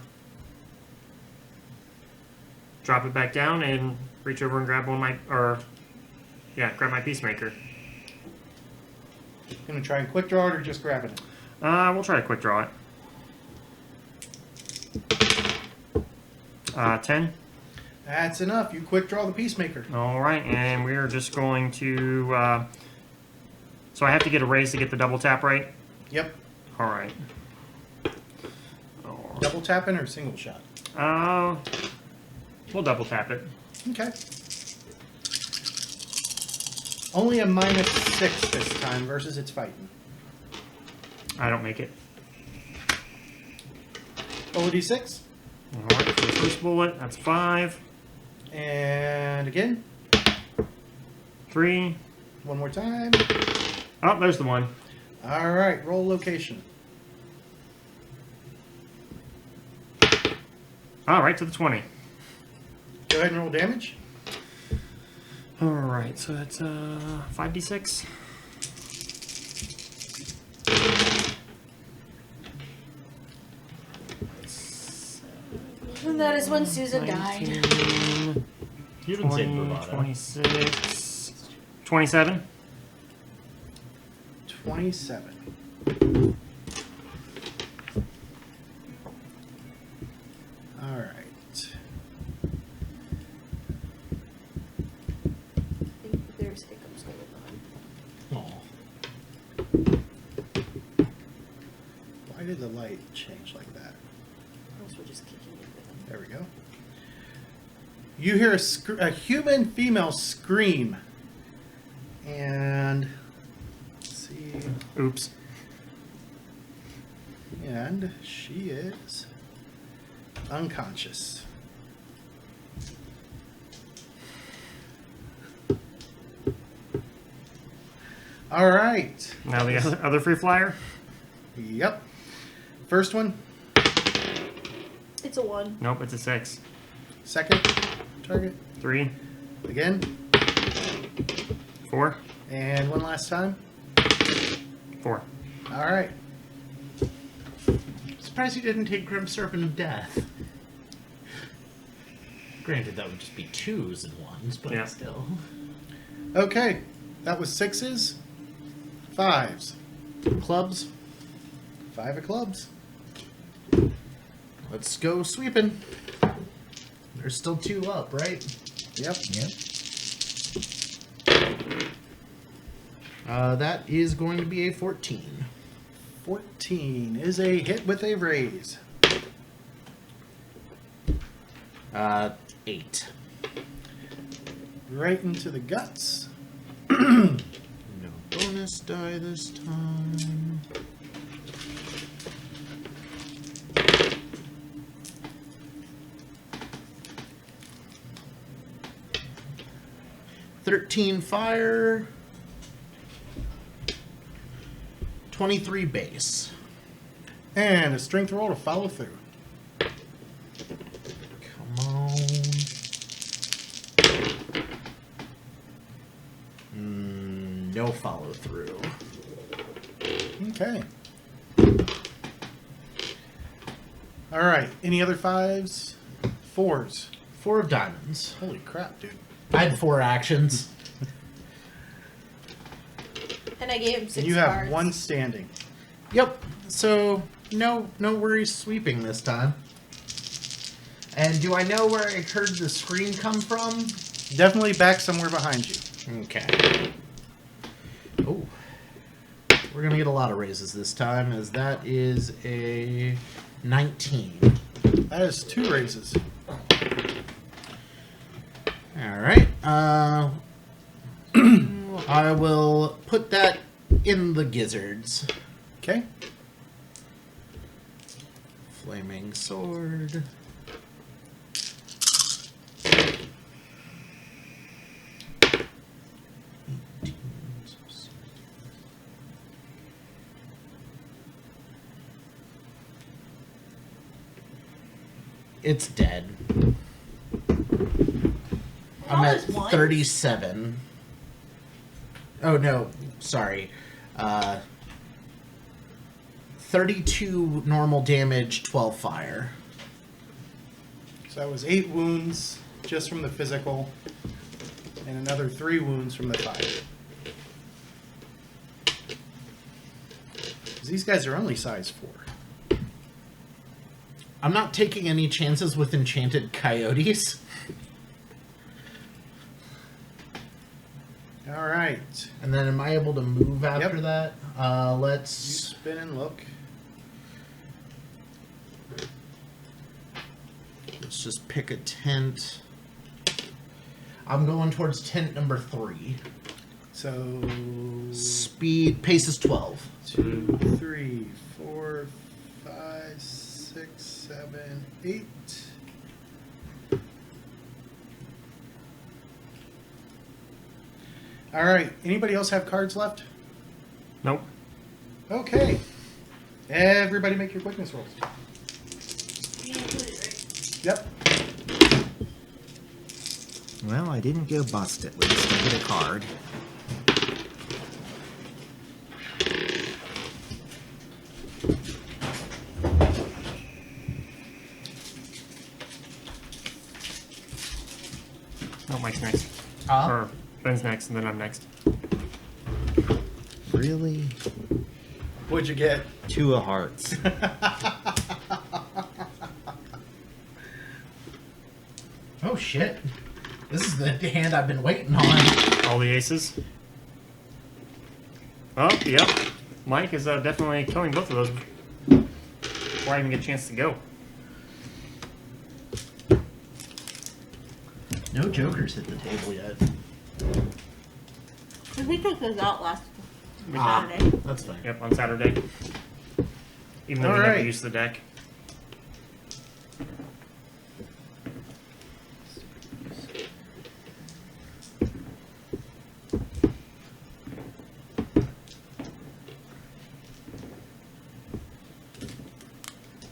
drop it back down and reach over and grab grab my peacemaker. Gonna try and quick draw it or just grabbing it? We'll try to quick draw it. 10. That's enough. You quick draw the peacemaker. All right, and we are just going to. So I have to get a raise to get the double tap right. Yep. All right. Double tapping or single shot? We'll double tap it. Okay. Only a -6 this time versus its fighting. I don't make it. Roll a d6. All right, for the first bullet, that's 5. And again. 3. One more time. Oh, there's the one. All right. Roll location. All right, to the 20. Go ahead and roll damage. All right, so that's 5d6. And that is when Susan 19, died. You didn't say 20, bravado. 26, 27. 27. All right. I think there's hiccups going on. Aw. Why did the light change like that? Else we're just kicking it with them. There we go. You hear a human female scream. And let's see. Oops. And she is unconscious. All right. Now the other free flyer. Yep. First one. It's a 1. Nope, it's a 6. Second target. 3, Again. 4, And one last time. 4. All right. Surprised you didn't take Grim Serpent of Death. Granted, that would just be 2s and 1s, but Yeah. still. Okay. That was 6s. 5s. Clubs. 5 of clubs. Let's go sweeping. There's still 2 up, right? Yep. Yep. That is going to be a 14. 14 is a hit with a raise. 8. Right into the guts. No bonus die this time. $13 fire. 23 base. And a strength roll to follow through. no follow through. Okay. All right. Any other 5s? 4s. 4 of diamonds. Holy crap, dude. I had 4 actions. And I gave him 6 And you have cards. 1 standing. Yep. So no worries sweeping this time. And do I know where I heard the scream come from? Definitely back somewhere behind you. Okay. Oh. We're gonna get a lot of raises this time, as that is a 19. That is 2 raises. Alright. I will put that in the gizzards. Okay. Flaming sword. It's dead. I'm at 37. Oh no, sorry. 32 normal damage, 12 fire. So that was 8 wounds just from the physical, and another 3 wounds from the fire. 'Cause these guys are only size 4. I'm not taking any chances with enchanted coyotes. All right. And then am I able to move after Yep. that? You Let's... spin and look. Let's just pick a tent. I'm going towards tent number 3. So Speed, pace is 12. 2, 3, 4, 5, 6, 7, 8. All right. Anybody else have cards left? Nope. Okay. Everybody make your quickness rolls. Yep. Well, I didn't go bust at least. I get a card. Oh, Mike's next. Or Ben's next, and then I'm next. Really? What'd you get? 2 of hearts. Oh shit. This is the hand I've been waiting on. All the aces. Oh, yep. Mike is definitely killing both of those before I even get a chance to go. No jokers hit the table yet. We took those out last Ah, Saturday. that's fine. Yep, on Saturday. Even though we All never right. used the deck.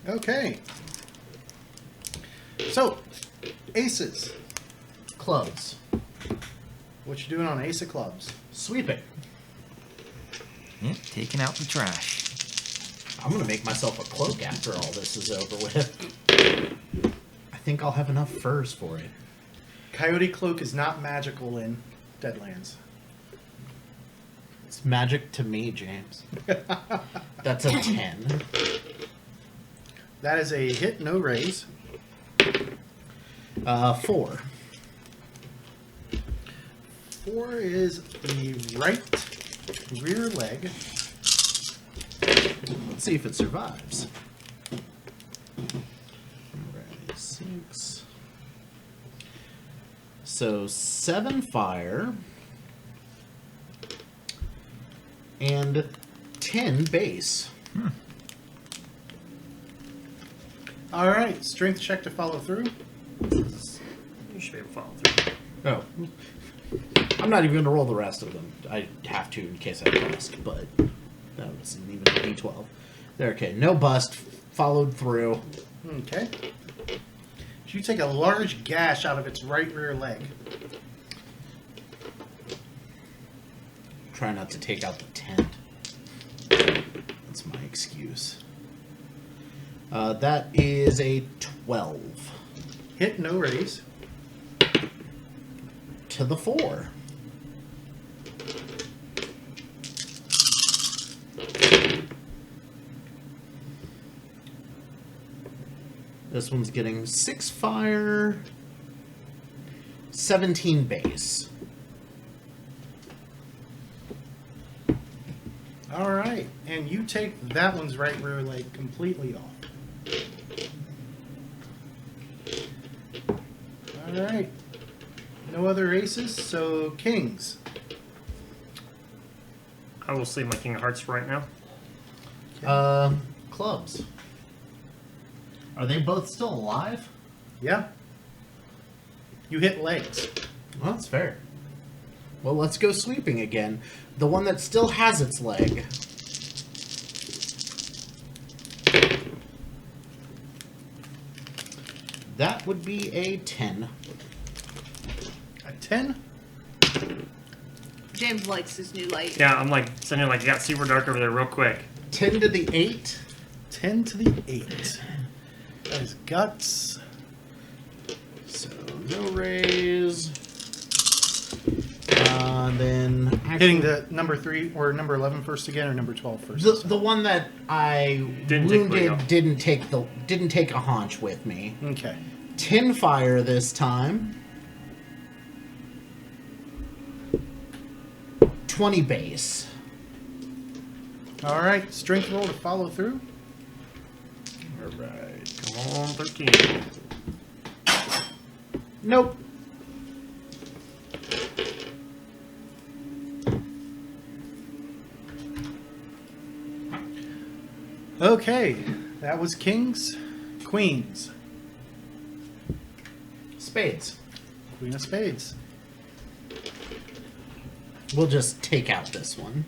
Okay. So, aces. Clubs. What you doing on ace of clubs? Sweeping. Yep, taking out the trash. I'm gonna make myself a cloak after all this is over with. I think I'll have enough furs for it. Coyote cloak is not magical in Deadlands. It's magic to me, James. That's a 10. That is a hit, no raise. 4. 4 is the right rear leg. Let's see if it survives. Alright, 6. So 7 fire. And 10 base. All right, strength check to follow through. You should be able to follow through. Oh. I'm not even going to roll the rest of them. I have to in case I bust, but that wasn't even a D12. There, okay. No bust. Followed through. Okay. You take a large gash out of its right rear leg. try not to take out the tent. That's my excuse. That is a 12. Hit, no raise. To the 4. This one's getting 6 fire, 17 base. All right, and you take that one's right rear leg completely off. All right, no other aces, so kings. I will save my King of Hearts right now. Clubs. Are they both still alive? Yeah. You hit legs. Well, that's fair. Well, let's go sweeping again. The one that still has its leg. That would be a 10. A 10? James likes his new light. Yeah, I'm like sitting there like, you got super dark over there real quick. 10 to the 8. 10 to the 8. That is guts. So, no raise. Then... Hitting the number 3 or number 11 first again, or number 12 first? The one that I Didn't take wounded Leo. didn't take a haunch with me. Okay. 10 fire this time. 20 base. All right, strength roll to follow through. All right. Come on, 13. Nope. Okay, that was kings, queens, Spades. queen of spades. We'll just take out this one.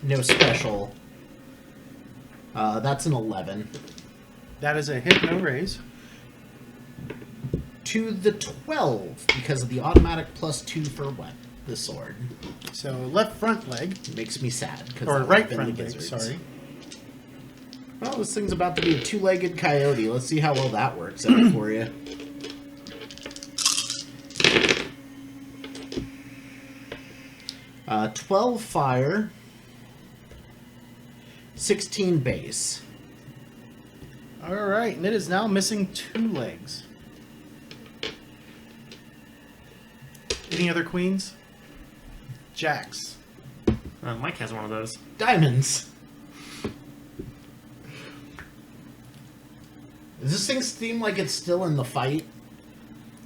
No special. That's an 11. That is a hit, no raise. To the 12 because of the automatic +2 for what? The sword. So left front leg, Makes me sad. or right front leg, sorry. Well, this thing's about to be a 2-legged coyote. Let's see how well that works out for you. Uh, 12 fire, 16 base. All right, and it is now missing 2 legs. Any other queens? Jacks. Mike has one of those. Diamonds. Does this thing seem like it's still in the fight?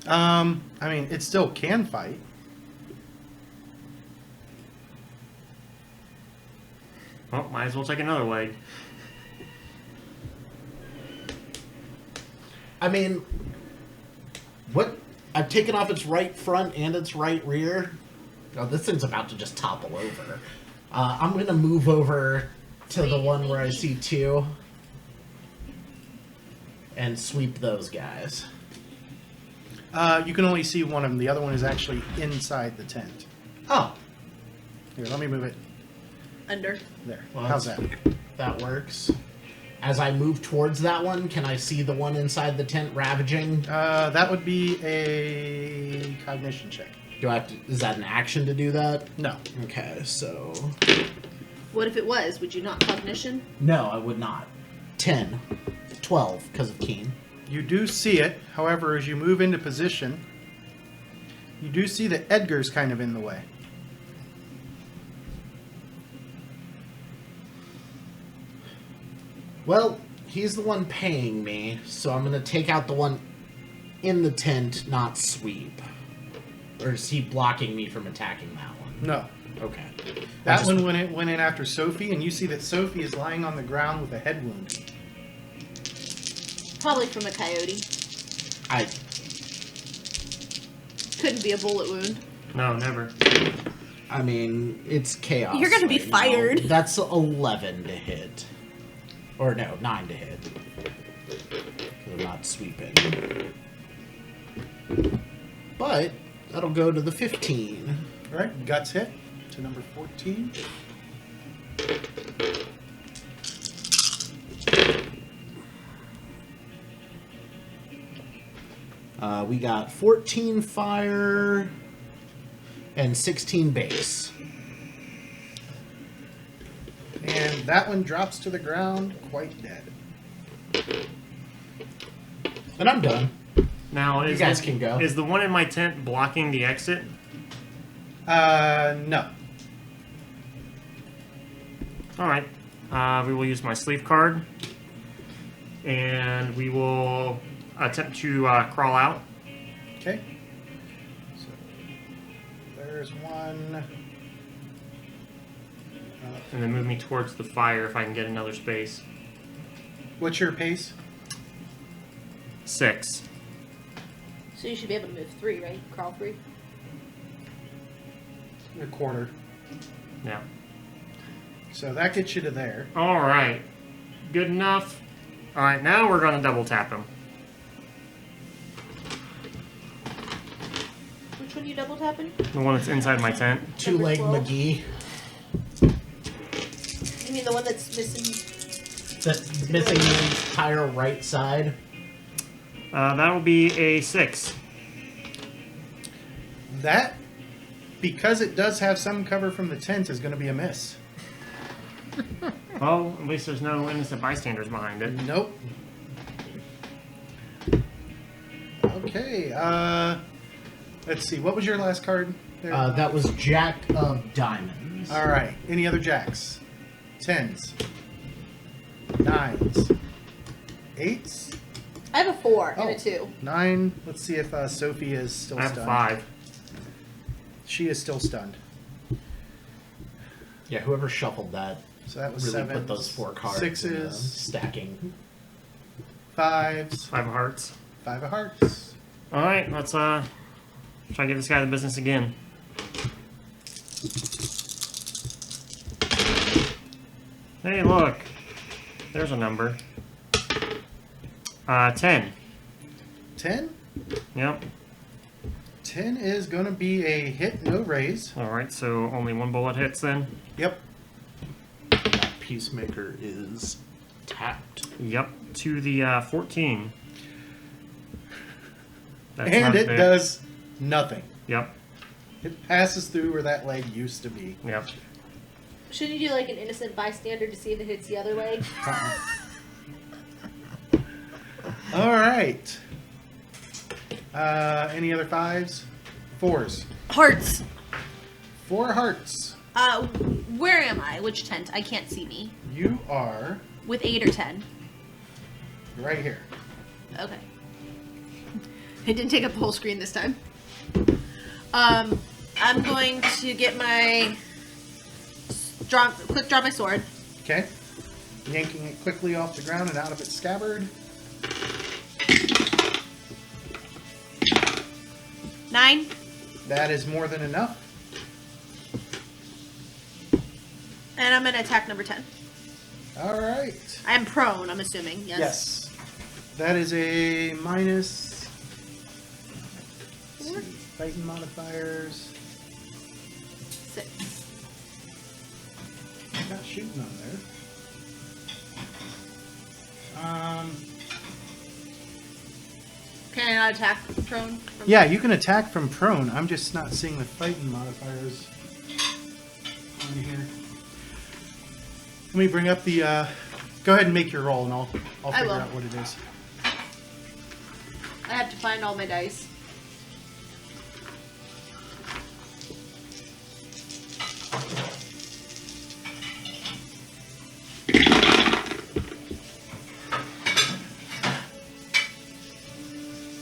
I mean, it still can fight. Well, might as well take another leg. I mean, what? I've taken off its right front and its right rear. Oh, this thing's about to just topple over. I'm going to move over to the one where I see 2 and sweep those guys. You can only see one of them. The other one is actually inside the tent. Oh, Here, let me move it. Under. There. Well, How's that? that works. As I move towards that one, can I see the one inside the tent ravaging? That would be a cognition check. Do I have to? Is that an action to do that? No. Okay, so What if it was? Would you not cognition? no, I would not. 10, 12 because of Keen. You do see it. However, as you move into position, you do see that Edgar's kind of in the way. Well, he's the one paying me, so I'm gonna take out the one in the tent, not sweep. Or is he blocking me from attacking that one? No. Okay. That one went in after Sophie, and you see that Sophie is lying on the ground with a head wound. Probably from a coyote. I Couldn't be a bullet wound. No, never. mean, it's chaos. You're gonna be right now. fired. That's 11 to hit. Or no, 9 to hit. 'Cause I'm not sweeping. But that'll go to the 15. All right, guts hit. to number 14. We got 14 fire and 16 base. And that one drops to the ground, quite dead. And I'm done. Now, You guys can go. Is the one in my tent blocking the exit? No. All right. We will use my sleeve card, and we will attempt to crawl out. Okay. So there's one. And then move me towards the fire if I can get another space. What's your pace? 6. So you should be able to move 3, right? Crawl 3. A quarter. Yeah. So that gets you to there. All right. Good enough. All right, now we're going to double tap him. Which one you double tapping? The one that's inside my tent. Two-leg Number 12. McGee. You mean the one that's missing? That's missing the entire right side. That will be a 6. That, because it does have some cover from the tent, is going to be a miss. Well, at least there's no innocent bystanders behind it. Nope. Okay. Let's see. What was your last card? There? That was Jack of Diamonds. All right. Any other jacks? 10s. 9s. 8s. I have a 4 and Oh. a 2. 9. Let's see if Sophie is still I have stunned. 5. She is still stunned. Yeah, whoever shuffled that So that was really 7. put those 4 cards in the 6s. stacking. 5s. 5 of hearts. 5 of hearts. All right, let's try to give this guy the business again. Hey, look. There's a number. 10. 10. Yep. 10 is going to be a hit, no raise. All right, so only 1 bullet hits then. Yep. That Peacemaker is tapped. Yep, to the 14. That's And not it big. does nothing. Yep, It passes through where that leg used to be. yep. Shouldn't you do like an innocent bystander to see if it hits the other leg? All right. Any other 5s? 4s. Hearts. 4 hearts. Where am I? Which tent? I can't see me. You are With 8 or 10. right here. Okay. It didn't take up the whole screen this time. I'm going to get my quick draw my sword. Okay. Yanking it quickly off the ground and out of its scabbard. 9. That is more than enough. And I'm gonna attack number 10. All right. I am prone, I'm assuming. Yes. Yes. That is a minus. Let's see, fighting modifiers. 6. Not shooting on there. Can I not attack prone? Yeah, you can attack from prone. I'm just not seeing the fighting modifiers on here. Let me bring up the. Go ahead and make your roll, and I'll I figure will. out what it is. I have to find all my dice.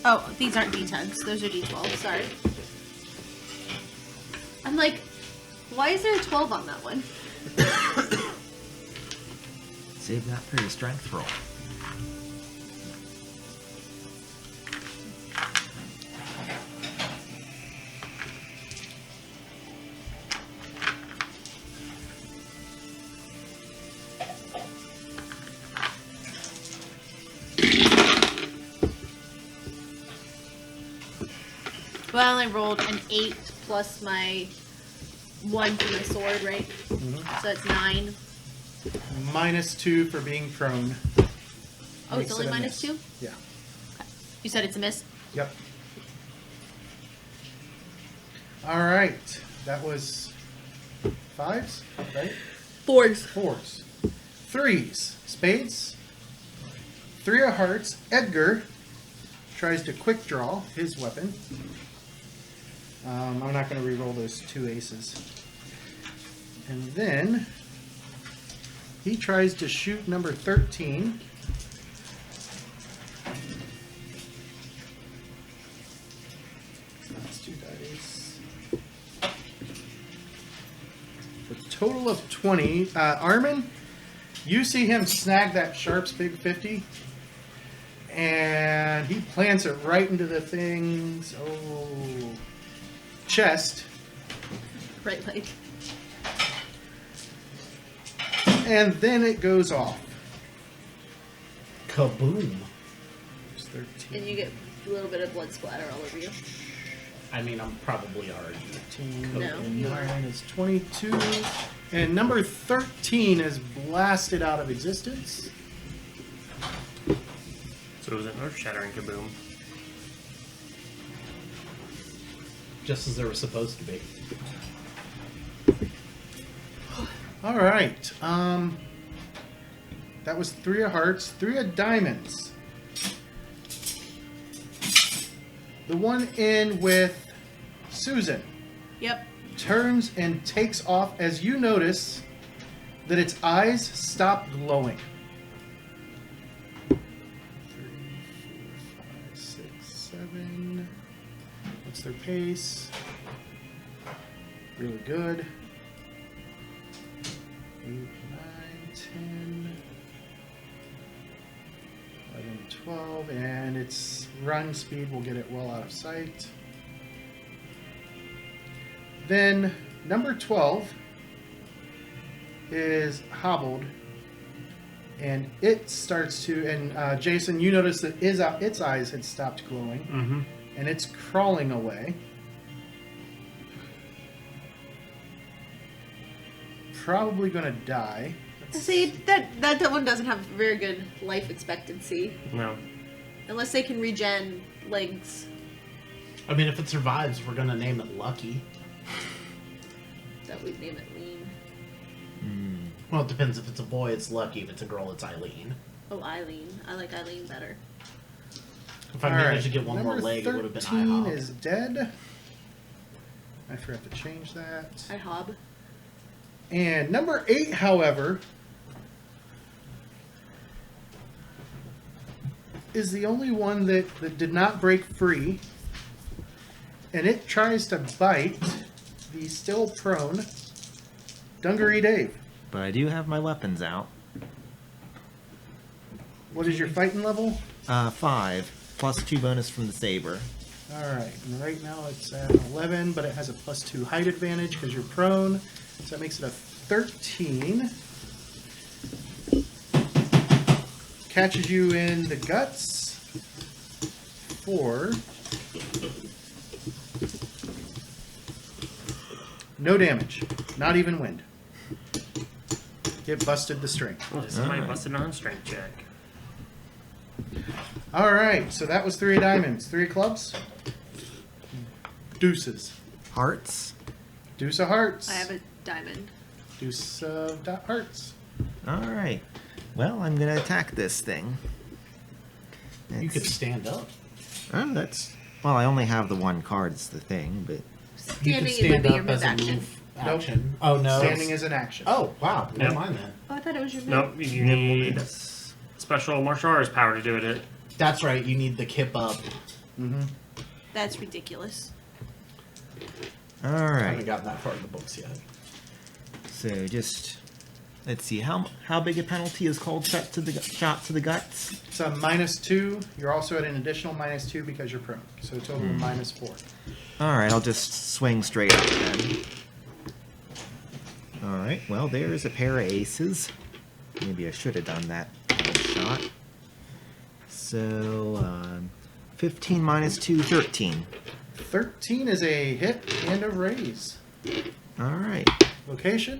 Oh, these aren't D10s. Those are D12. Sorry. I'm like, why is there a 12 on that one? Save that for your strength roll. Well, I rolled an 8 plus my 1 for my sword, right? Mhm. So that's 9. -2 for being prone. Oh, Makes it's only it a -2? miss. Yeah. You said it's a miss? Yep. All right. That was 5s, right? 4s. 4s. 3s. Spades. 3 of hearts. Edgar tries to quick draw his weapon. I'm not going to re-roll those 2 aces. And then he tries to shoot number 13. That's 2 dice. A total of 20. Armin, you see him snag that Sharp's Big 50, and he plants it right into the thing's chest, Right leg. and then it goes off. Kaboom. There's 13. And you get a little bit of blood splatter all over you. I mean, I'm probably already. 13 No, and you 9 is 22. And number 13 is blasted out of existence. So it was an earth-shattering kaboom. Just as they were supposed to be. All right. That was 3 of hearts, 3 of diamonds. The one in with Susan Yep. turns and takes off as you notice that its eyes stop glowing. 3, 4, 5, 6, 7. What's their pace? Really good. 8, 9, 10, 11, 12, and its run speed will get it well out of sight. Then number 12 is hobbled, and it starts to. And Jason, you notice that its eyes had stopped glowing, Mm-hmm. and it's crawling away. Probably going to die. See, that one doesn't have very good life expectancy. No. Unless they can regen legs. I mean, if it survives, we're gonna name it Lucky. That we'd name it Lean. Well, it depends. If it's a boy, it's Lucky. If it's a girl, it's Eileen. Oh, Eileen. I like Eileen better. If I All managed right. to get one more Number leg, it would have been 13 IHOP. is dead. I forgot to change that. I hob. And number 8, however, is the only one that did not break free. And it tries to bite the still prone Dungaree Dave. But I do have my weapons out. What is your fighting level? 5, plus 2 bonus from the saber. Alright, and right now it's at 11, but it has a +2 height advantage because you're prone. So that makes it a 13. Catches you in the guts for no damage, not even wind. It busted the string. Well, somebody Alright. busted on a strength check. Alright, so that was 3 diamonds. 3 clubs. Deuces. Hearts. Deuce of hearts. I have a diamond. Deuce of hearts. Alright. Well, I'm going to attack this thing. You could It's- stand up. Oh, that's... Well, I only have the one card, it's the thing, but... You Standing could would stand be your up move as a action. move action. Oh no. Standing is an action. Oh wow. Never Yep. mind then. Oh, I thought it was your move. Nope, you Nimble need Midas. special martial arts power to do it. That's right. You need the kip up. Mm-hmm. That's ridiculous. I haven't Alright. gotten that far in the books yet. So just... Let's see, how big a penalty is cold shot to the guts? It's a -2. You're also at an additional -2 because you're prone. So a total of -4. Alright, I'll just swing straight up then. Alright, well, there's a pair of aces. Maybe I should have done that shot. So, 15 minus 2, 13. 13 is a hit and a raise. All right. Location?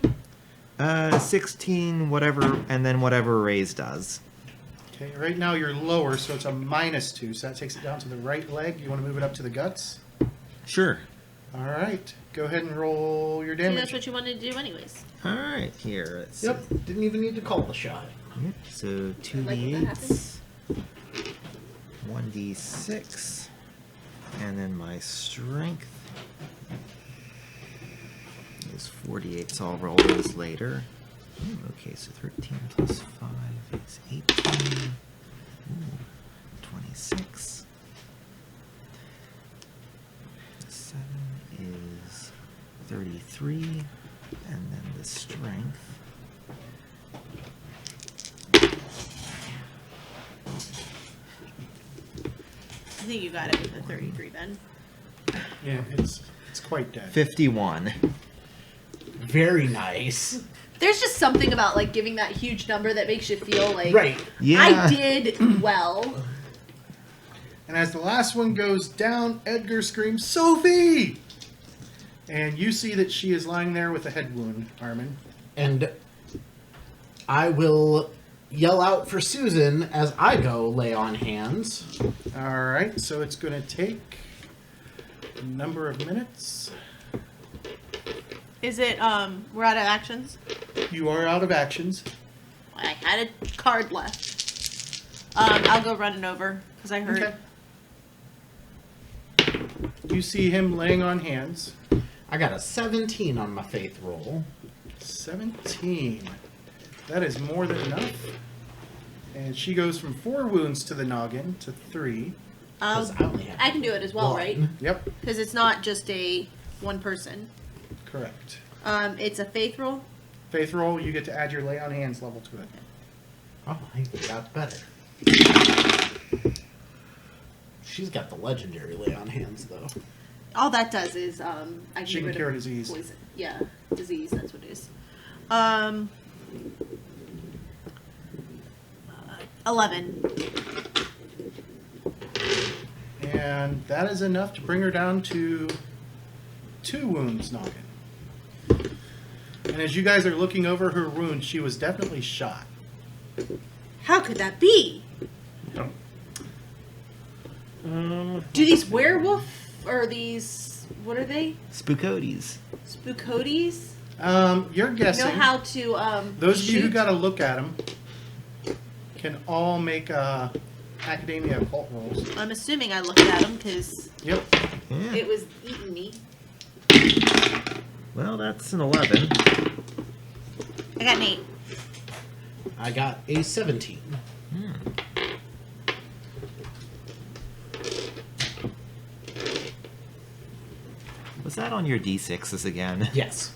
16, whatever, and then whatever Raise does. Okay, right now you're lower, so it's a -2, so that takes it down to the right leg. You want to move it up to the guts? Sure. All right, go ahead and roll your See, damage. that's what you wanted to do anyways. All right, here. Let's see. Yep, didn't even need to call the shot. Yep, so Like when that 2d8s, 1d6, and then my strength is 48, so I'll roll those later. Okay, so 13 plus 5 is 18. 26. 7 is 33, and then the strength. I think you got it with a 33 then. Yeah, it's quite dead. 51. Very nice. There's just something about like giving that huge number that makes you feel like Right. Yeah. I did well. And as the last one goes down, Edgar screams, "Sophie!" And you see that she is lying there with a head wound, Armin. And I will yell out for Susan as I go lay on hands. All right, so it's going to take a number of minutes. Is it we're out of actions? You are out of actions. I had a card left. I'll go running over because I heard. Okay. You see him laying on hands. I got a 17 on my faith roll. 17. That is more than enough. And she goes from 4 wounds to the noggin to 3. 'Cause I only have I can do it as well, one. right? Yep, Because it's not just a one person. correct. It's a faith roll. Faith roll, you get to add your lay on hands level to it. Oh, I think that's better. She's got the legendary lay on hands, though. All that does is I can She get can rid cure of disease. Poison. Yeah, disease. That's what it is. 11. And that is enough to bring her down to 2 wounds noggin. And as you guys are looking over her wound, she was definitely shot. How could that be? Oh. Do these werewolf or these what are they? Spookotes. Spookotes You're guessing. know how to Those of you who shoot? got to look at them can all make academia occult rolls. I'm assuming I looked at them because Yep. Yeah. it was eating me. Well, that's an 11. I got an 8. I got a 17. Was that on your D6s again? Yes.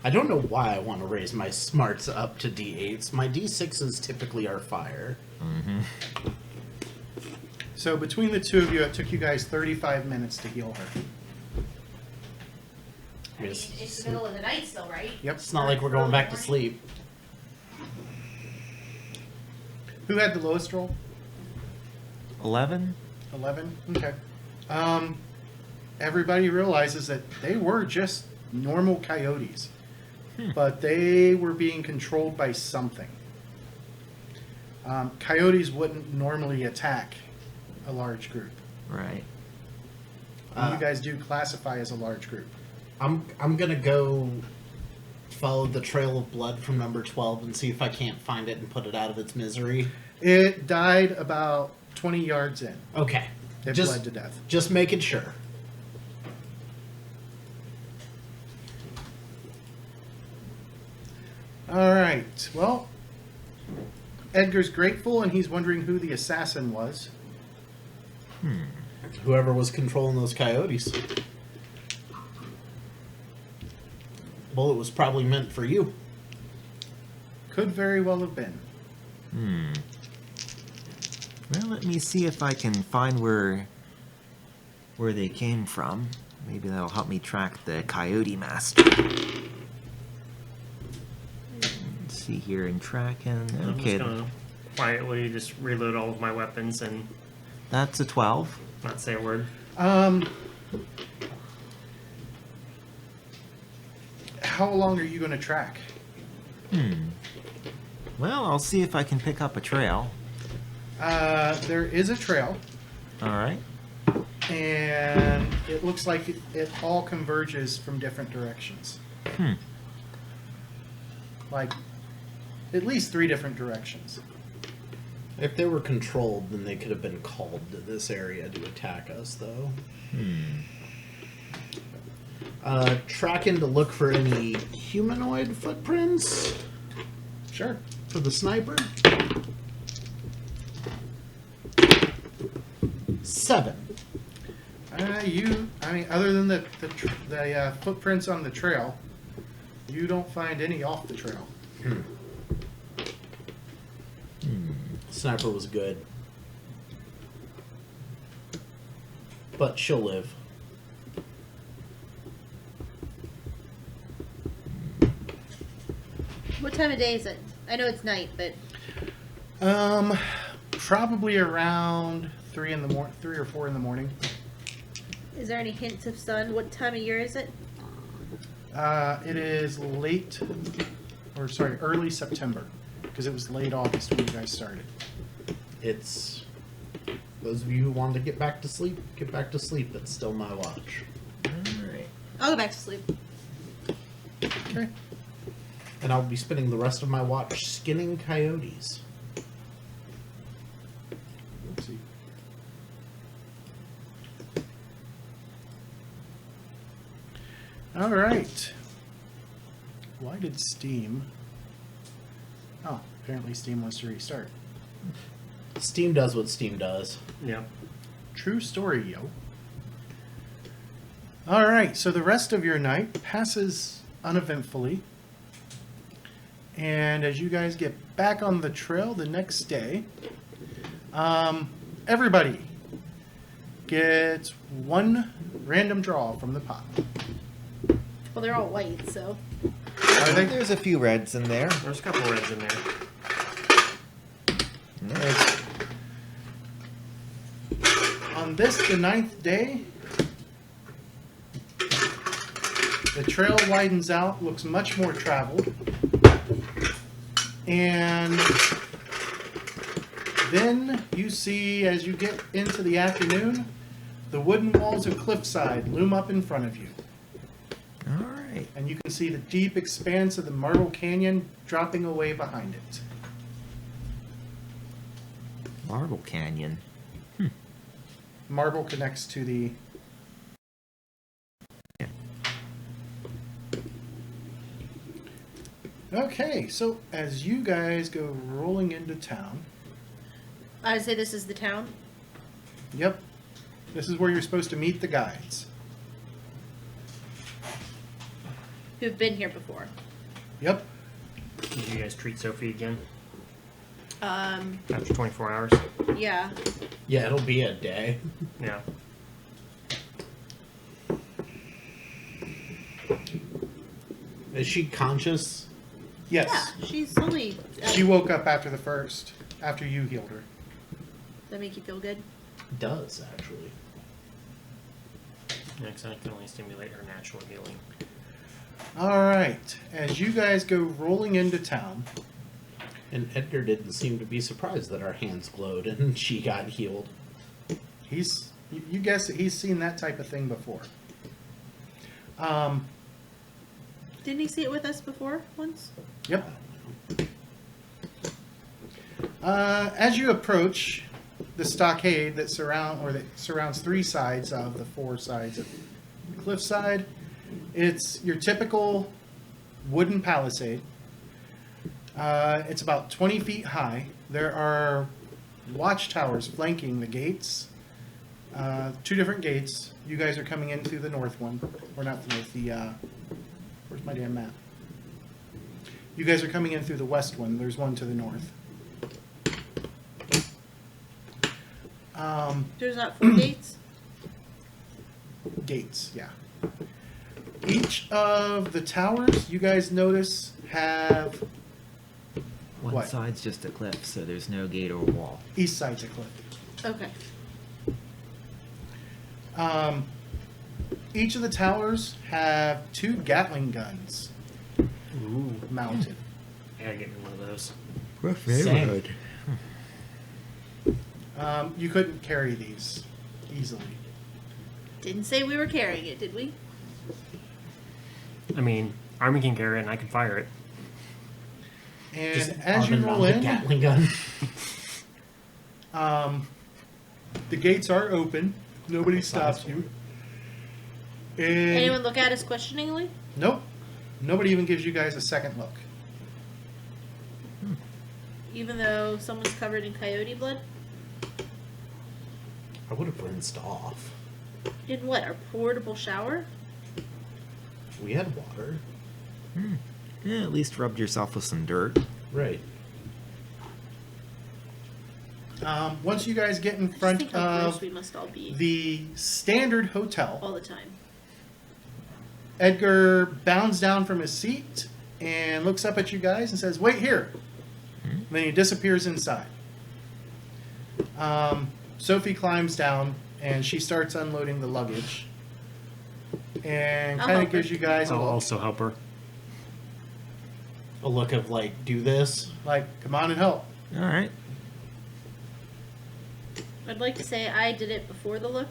I don't know why I want to raise my smarts up to D8s. My D6s typically are fire. So between the two of you, it took you guys 35 minutes to heal her. Yes. It's the middle of the night still, right? Yep. It's not like we're going back to sleep. Who had the lowest roll? 11? 11? Okay. Everybody realizes that they were just normal coyotes. But they were being controlled by something. Coyotes wouldn't normally attack a large group. Right. And you guys do classify as a large group. I'm gonna go follow the trail of blood from number 12 and see if I can't find it and put it out of its misery. It died about 20 yards in. Okay. It bled to death. Just making sure. All right. Well, Edgar's grateful, and he's wondering who the assassin was. Whoever was controlling those coyotes. Well, it was probably meant for you. Could very well have been. Well, let me see if I can find where they came from. Maybe that'll help me track the Coyote Master. Let's see here in tracking. I'm Okay, just gonna quietly just reload all of my weapons and that's a 12. not say a word. how long are you going to track? Well, I'll see if I can pick up a trail. There is a trail, All right. and it looks like it all converges from different directions. Like, at least 3 different directions. If they were controlled, then they could have been called to this area to attack us, though. Tracking to look for any humanoid footprints Sure. for the sniper. 7. Other than the footprints on the trail, you don't find any off the trail. Sniper was good. But she'll live. What time of day is it? I know it's night, but Probably around 3 or 4 in the morning. is there any hints of sun? What time of year is it? It is early September, because it was late August when you guys started. It's... Those of you who want to get back to sleep, get back to sleep. It's still my watch. All right. I'll go back to sleep. Okay. And I'll be spending the rest of my watch skinning coyotes. Oopsie. All right. Why did Steam... Oh, apparently Steam wants to restart. Steam does what Steam does. Yeah. True story, yo. All right, so the rest of your night passes uneventfully. And as you guys get back on the trail the next day, everybody gets 1 random draw from the pot. Well, they're all white, so. Are they? There's a few reds in there. There's a couple reds in there. It's- on this, the 9th day, the trail widens out, looks much more traveled. And then you see, as you get into the afternoon, the wooden walls of Cliffside loom up in front of you. All right. And you can see the deep expanse of the Marble Canyon dropping away behind it. Marble Canyon. Marble connects to the... Yeah. Okay, so as you guys go rolling into town... I would say this is the town. Yep. This is where you're supposed to meet the guides. Who've been here before. Yep. Did you guys treat Sophie again Um, after 24 hours? yeah. Yeah, it'll be a day. Yeah. Is she conscious? Yes. Yeah, she's only. She woke up after the first, after you healed her. Does that make you feel good? Does, actually. Yeah, 'cause I can only stimulate her natural healing. All right. As you guys go rolling into town, And Edgar didn't seem to be surprised that our hands glowed and she got healed. you guess that he's seen that type of thing before. Didn't he see it with us before once? Yep. As you approach the stockade that surrounds 3 sides of the 4 sides of Cliffside, it's your typical wooden palisade. It's about 20 feet high. There are watchtowers flanking the gates. 2 different gates. You guys are coming in through the north one, or not the north. Where's my damn map? You guys are coming in through the west one. There's one to the north. There's not 4 gates? Gates, yeah. Each of the towers, you guys notice, have One What? side's just a cliff, so there's no gate or wall. east side's a cliff. Okay. Each of the towers have 2 Gatling guns mountain. Yeah, get me one of those. Rough Same. You couldn't carry these easily. Didn't say we were carrying it, did we? I mean, Army can carry it and I can fire it. And Just as you roll mounted in, Gatling gun. the gates are open. Nobody stops you. And Anyone look at us questioningly? nope. Nobody even gives you guys a second look. Even though someone's covered in coyote blood? I would have rinsed off. In what? A portable shower? We had water. Yeah, at least rubbed yourself with some dirt. Right. Once you guys get in I just front think how gross of we must all be the standard hotel, all the time. Edgar bounds down from his seat and looks up at you guys and says, "Wait here." Then he disappears inside. Sophie climbs down and she starts unloading the luggage and I'll kind of help her. gives you guys a I'll look, also help her. A look of like, do this. like, "Come on and help." All right. I'd like to say I did it before the look.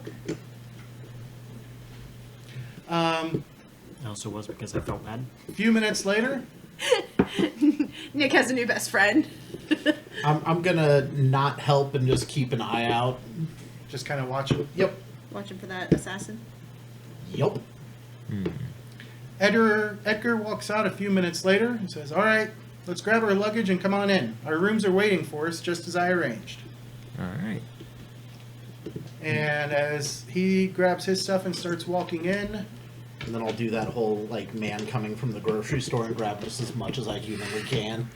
A It also was because I felt bad. few minutes later, Nick has a new best friend. I'm gonna not help and just keep an eye out. just kind of watching. Yep. Watching for that assassin. Yep. Edgar walks out a few minutes later and says, "All right, let's grab our luggage and come on in. Our rooms are waiting for us just as I arranged." All right. And as he grabs his stuff and starts walking in, And then I'll do that whole like man coming from the grocery store and grab just as much as I humanly can.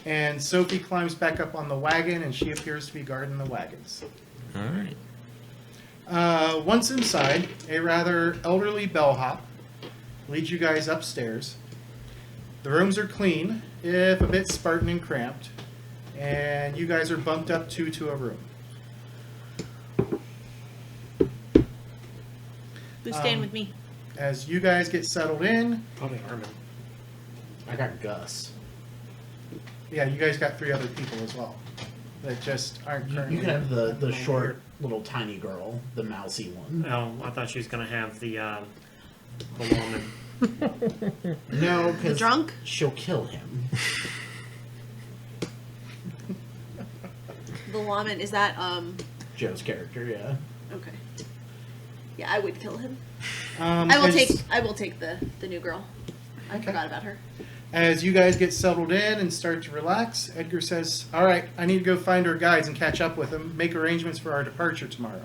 and Sophie climbs back up on the wagon and she appears to be guarding the wagons. All right. Once inside, a rather elderly bellhop leads you guys upstairs. The rooms are clean, if a bit Spartan and cramped, and you guys are bumped up two to a room. Who's staying with me? As you guys get settled in, Probably Armin. I got Gus. yeah, you guys got 3 other people as well that just aren't currently. You can have the short little tiny girl, the mousy one. Oh, I thought she was gonna have the woman. No, The because drunk? she'll kill him. The lawman, is that, Joe's character, yeah. okay. Yeah, I would kill him. Um, I will as- take the new girl. I Okay. forgot about her. As you guys get settled in and start to relax, Edgar says, "All right, I need to go find our guides and catch up with them, make arrangements for our departure tomorrow.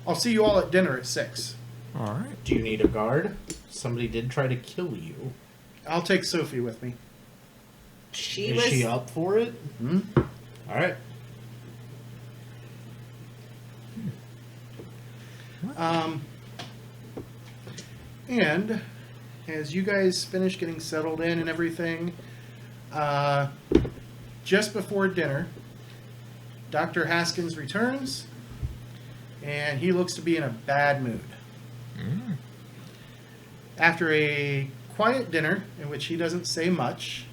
I'll see you all at dinner at 6. All right. Do you need a guard? Somebody did try to kill you. I'll take Sophie with me." Is she up for it? Hmm? All right. And as you guys finish getting settled in and everything, just before dinner, Dr. Haskins returns, and he looks to be in a bad mood. After a quiet dinner in which he doesn't say much,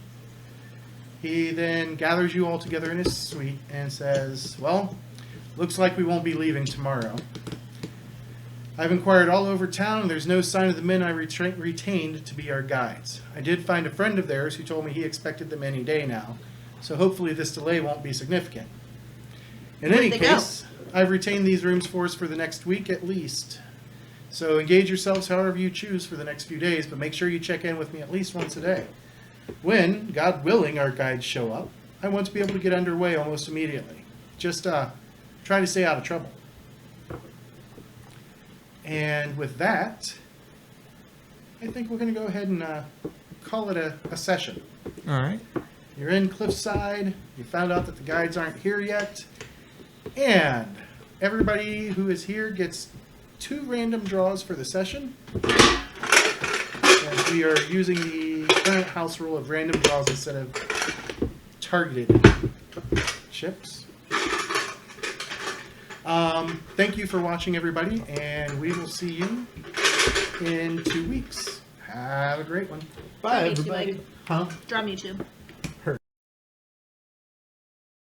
he then gathers you all together in his suite and says, "Well, looks like we won't be leaving tomorrow. I've inquired all over town, and there's no sign of the men I retained to be our guides. I did find a friend of theirs who told me he expected them any day now, so hopefully this delay won't be significant. In Where'd any they go? case, I've retained these rooms for us for the next week at least. So engage yourselves however you choose for the next few days, but make sure you check in with me at least once a day. When, God willing, our guides show up, I want to be able to get underway almost immediately. Just try to stay out of trouble." And with that, I think we're going to go ahead and call it a session. All right. You're in Cliffside. You found out that the guides aren't here yet. And everybody who is here gets 2 random draws for the session. And we are using the current house rule of random draws instead of targeted chips. Thank you for watching, everybody, and we will see you in 2 weeks. Have a great one. Bye, Me too, everybody. Mike. Huh? Draw me too.